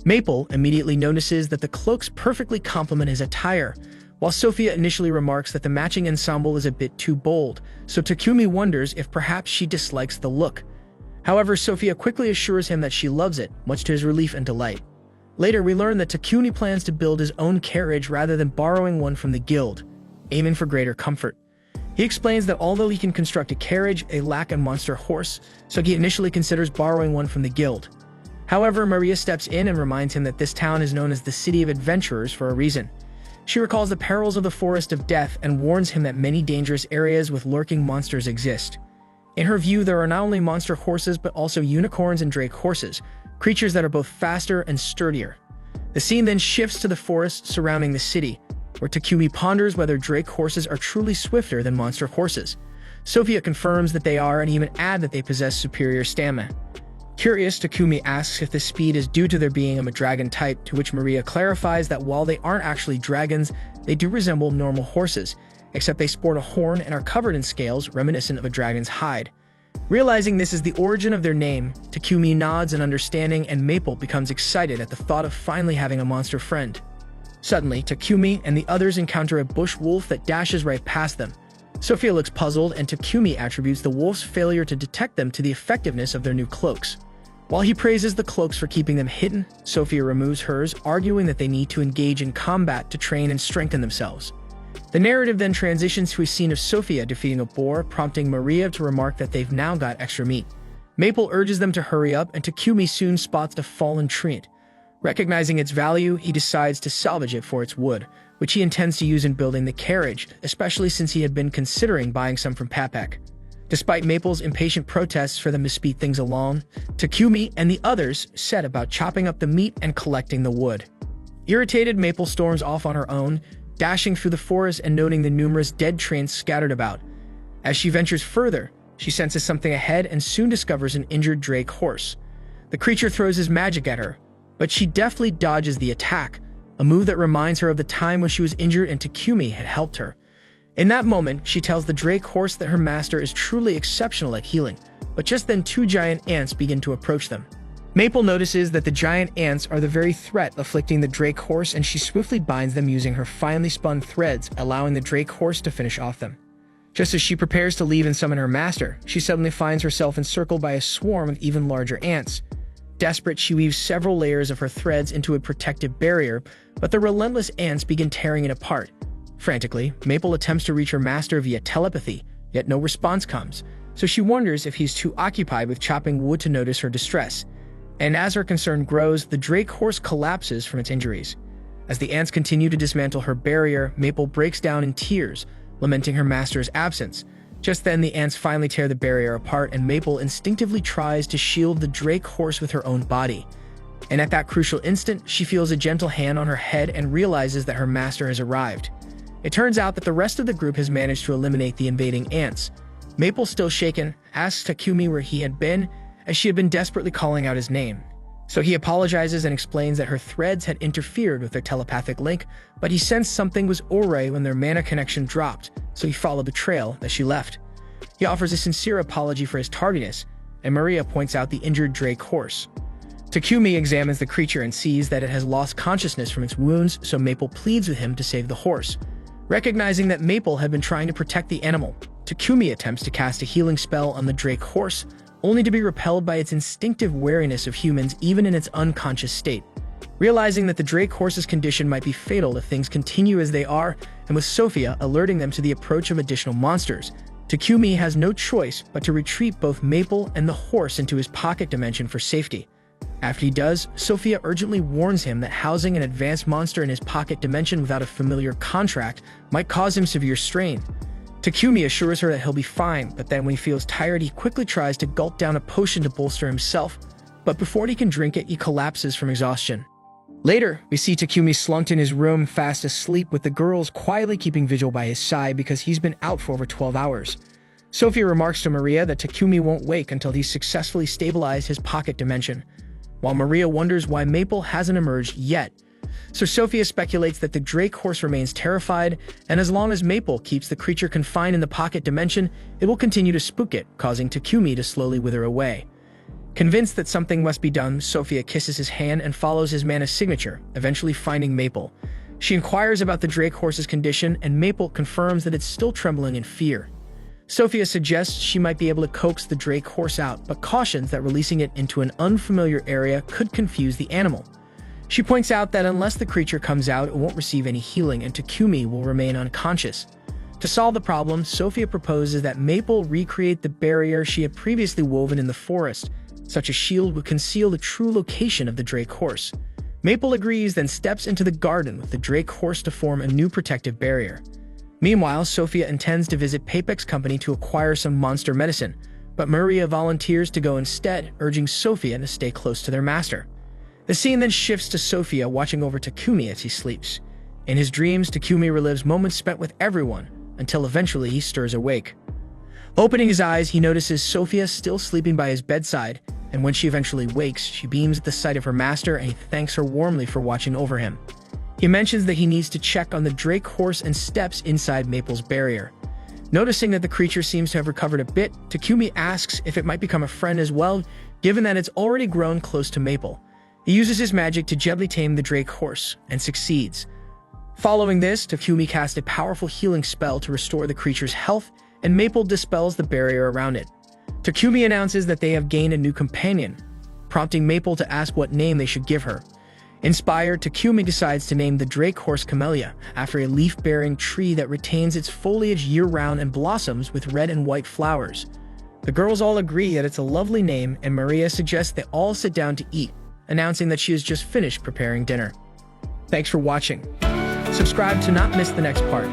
A: Maple immediately notices that the cloaks perfectly complement his attire, while Sophia initially remarks that the matching ensemble is a bit too bold, so Takumi wonders if perhaps she dislikes the look. However, Sophia quickly assures him that she loves it, much to his relief and delight. Later, we learn that Takumi plans to build his own carriage rather than borrowing one from the guild, aiming for greater comfort. He explains that although he can construct a carriage, they lack a monster horse, so he initially considers borrowing one from the guild. However, Maria steps in and reminds him that this town is known as the City of Adventurers for a reason. She recalls the perils of the Forest of Death and warns him that many dangerous areas with lurking monsters exist. In her view, there are not only monster horses but also unicorns and drake horses, creatures that are both faster and sturdier. The scene then shifts to the forest surrounding the city, where Takumi ponders whether drake horses are truly swifter than monster horses. Sophia confirms that they are and even add that they possess superior stamina. Curious, Takumi asks if this speed is due to their being of a dragon type, to which Maria clarifies that while they aren't actually dragons, they do resemble normal horses, except they sport a horn and are covered in scales reminiscent of a dragon's hide. Realizing this is the origin of their name, Takumi nods in understanding and Maple becomes excited at the thought of finally having a monster friend. Suddenly, Takumi and the others encounter a bush wolf that dashes right past them. Sophia looks puzzled, and Takumi attributes the wolf's failure to detect them to the effectiveness of their new cloaks. While he praises the cloaks for keeping them hidden, Sophia removes hers, arguing that they need to engage in combat to train and strengthen themselves. The narrative then transitions to a scene of Sophia defeating a boar, prompting Maria to remark that they've now got extra meat. Maple urges them to hurry up, and Takumi soon spots a fallen tree. Recognizing its value, he decides to salvage it for its wood, which he intends to use in building the carriage, especially since he had been considering buying some from Papek. Despite Maple's impatient protests for them to speed things along, Takumi and the others set about chopping up the meat and collecting the wood. Irritated, Maple storms off on her own, dashing through the forest and noting the numerous dead trees scattered about. As she ventures further, she senses something ahead and soon discovers an injured drake horse. The creature throws his magic at her, but she deftly dodges the attack, a move that reminds her of the time when she was injured and Takumi had helped her. In that moment, she tells the drake horse that her master is truly exceptional at healing, but just then 2 giant ants begin to approach them. Maple notices that the giant ants are the very threat afflicting the drake horse, and she swiftly binds them using her finely spun threads, allowing the drake horse to finish off them. Just as she prepares to leave and summon her master, she suddenly finds herself encircled by a swarm of even larger ants. Desperate, she weaves several layers of her threads into a protective barrier, but the relentless ants begin tearing it apart. Frantically, Maple attempts to reach her master via telepathy, yet no response comes, so she wonders if he's too occupied with chopping wood to notice her distress. And as her concern grows, the drake horse collapses from its injuries. As the ants continue to dismantle her barrier, Maple breaks down in tears, lamenting her master's absence. Just then, the ants finally tear the barrier apart, and Maple instinctively tries to shield the drake horse with her own body. And at that crucial instant, she feels a gentle hand on her head and realizes that her master has arrived. It turns out that the rest of the group has managed to eliminate the invading ants. Maple, still shaken, asks Takumi where he had been, as she had been desperately calling out his name. So he apologizes and explains that her threads had interfered with their telepathic link, but he sensed something was awry when their mana connection dropped, so he followed the trail that she left. He offers a sincere apology for his tardiness, and Maria points out the injured Drake horse. Takumi examines the creature and sees that it has lost consciousness from its wounds, so Maple pleads with him to save the horse. Recognizing that Maple had been trying to protect the animal, Takumi attempts to cast a healing spell on the Drake horse, only to be repelled by its instinctive wariness of humans even in its unconscious state. Realizing that the Drake horse's condition might be fatal if things continue as they are, and with Sophia alerting them to the approach of additional monsters, Takumi has no choice but to retreat both Maple and the horse into his pocket dimension for safety. After he does, Sophia urgently warns him that housing an advanced monster in his pocket dimension without a familiar contract might cause him severe strain. Takumi assures her that he'll be fine, but then when he feels tired, he quickly tries to gulp down a potion to bolster himself, but before he can drink it, he collapses from exhaustion. Later, we see Takumi slumped in his room fast asleep with the girls quietly keeping vigil by his side because he's been out for over 12 hours. Sophia remarks to Maria that Takumi won't wake until he's successfully stabilized his pocket dimension, while Maria wonders why Maple hasn't emerged yet. So Sophia speculates that the Drake horse remains terrified, and as long as Maple keeps the creature confined in the pocket dimension, it will continue to spook it, causing Takumi to slowly wither away. Convinced that something must be done, Sophia kisses his hand and follows his mana signature, eventually finding Maple. She inquires about the Drake horse's condition, and Maple confirms that it's still trembling in fear. Sophia suggests she might be able to coax the Drake horse out, but cautions that releasing it into an unfamiliar area could confuse the animal. She points out that unless the creature comes out, it won't receive any healing and Takumi will remain unconscious. To solve the problem, Sophia proposes that Maple recreate the barrier she had previously woven in the forest. Such a shield would conceal the true location of the Drake horse. Maple agrees, then steps into the garden with the Drake horse to form a new protective barrier. Meanwhile, Sophia intends to visit Papek's company to acquire some monster medicine, but Maria volunteers to go instead, urging Sophia to stay close to their master. The scene then shifts to Sophia watching over Takumi as he sleeps. In his dreams, Takumi relives moments spent with everyone, until eventually he stirs awake. Opening his eyes, he notices Sophia still sleeping by his bedside, and when she eventually wakes, she beams at the sight of her master and he thanks her warmly for watching over him. He mentions that he needs to check on the Drake horse and steps inside Maple's barrier. Noticing that the creature seems to have recovered a bit, Takumi asks if it might become a friend as well, given that it's already grown close to Maple. He uses his magic to gently tame the Drake horse, and succeeds. Following this, Takumi casts a powerful healing spell to restore the creature's health, and Maple dispels the barrier around it. Takumi announces that they have gained a new companion, prompting Maple to ask what name they should give her. Inspired, Takumi decides to name the Drake horse Camellia, after a leaf-bearing tree that retains its foliage year-round and blossoms with red and white flowers. The girls all agree that it's a lovely name, and Maria suggests they all sit down to eat, announcing that she has just finished preparing dinner. Thanks for watching. Subscribe to not miss the next part.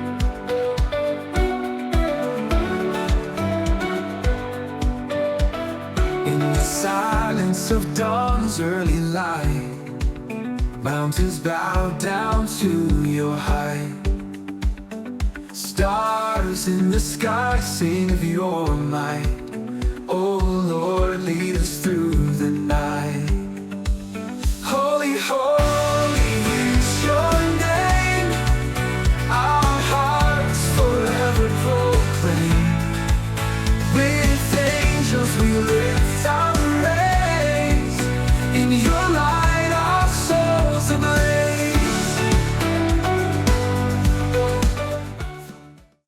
B: In the silence of dawn's early light, mountains bow down to your height. Stars in the sky sing of your might. Oh Lord, lead us through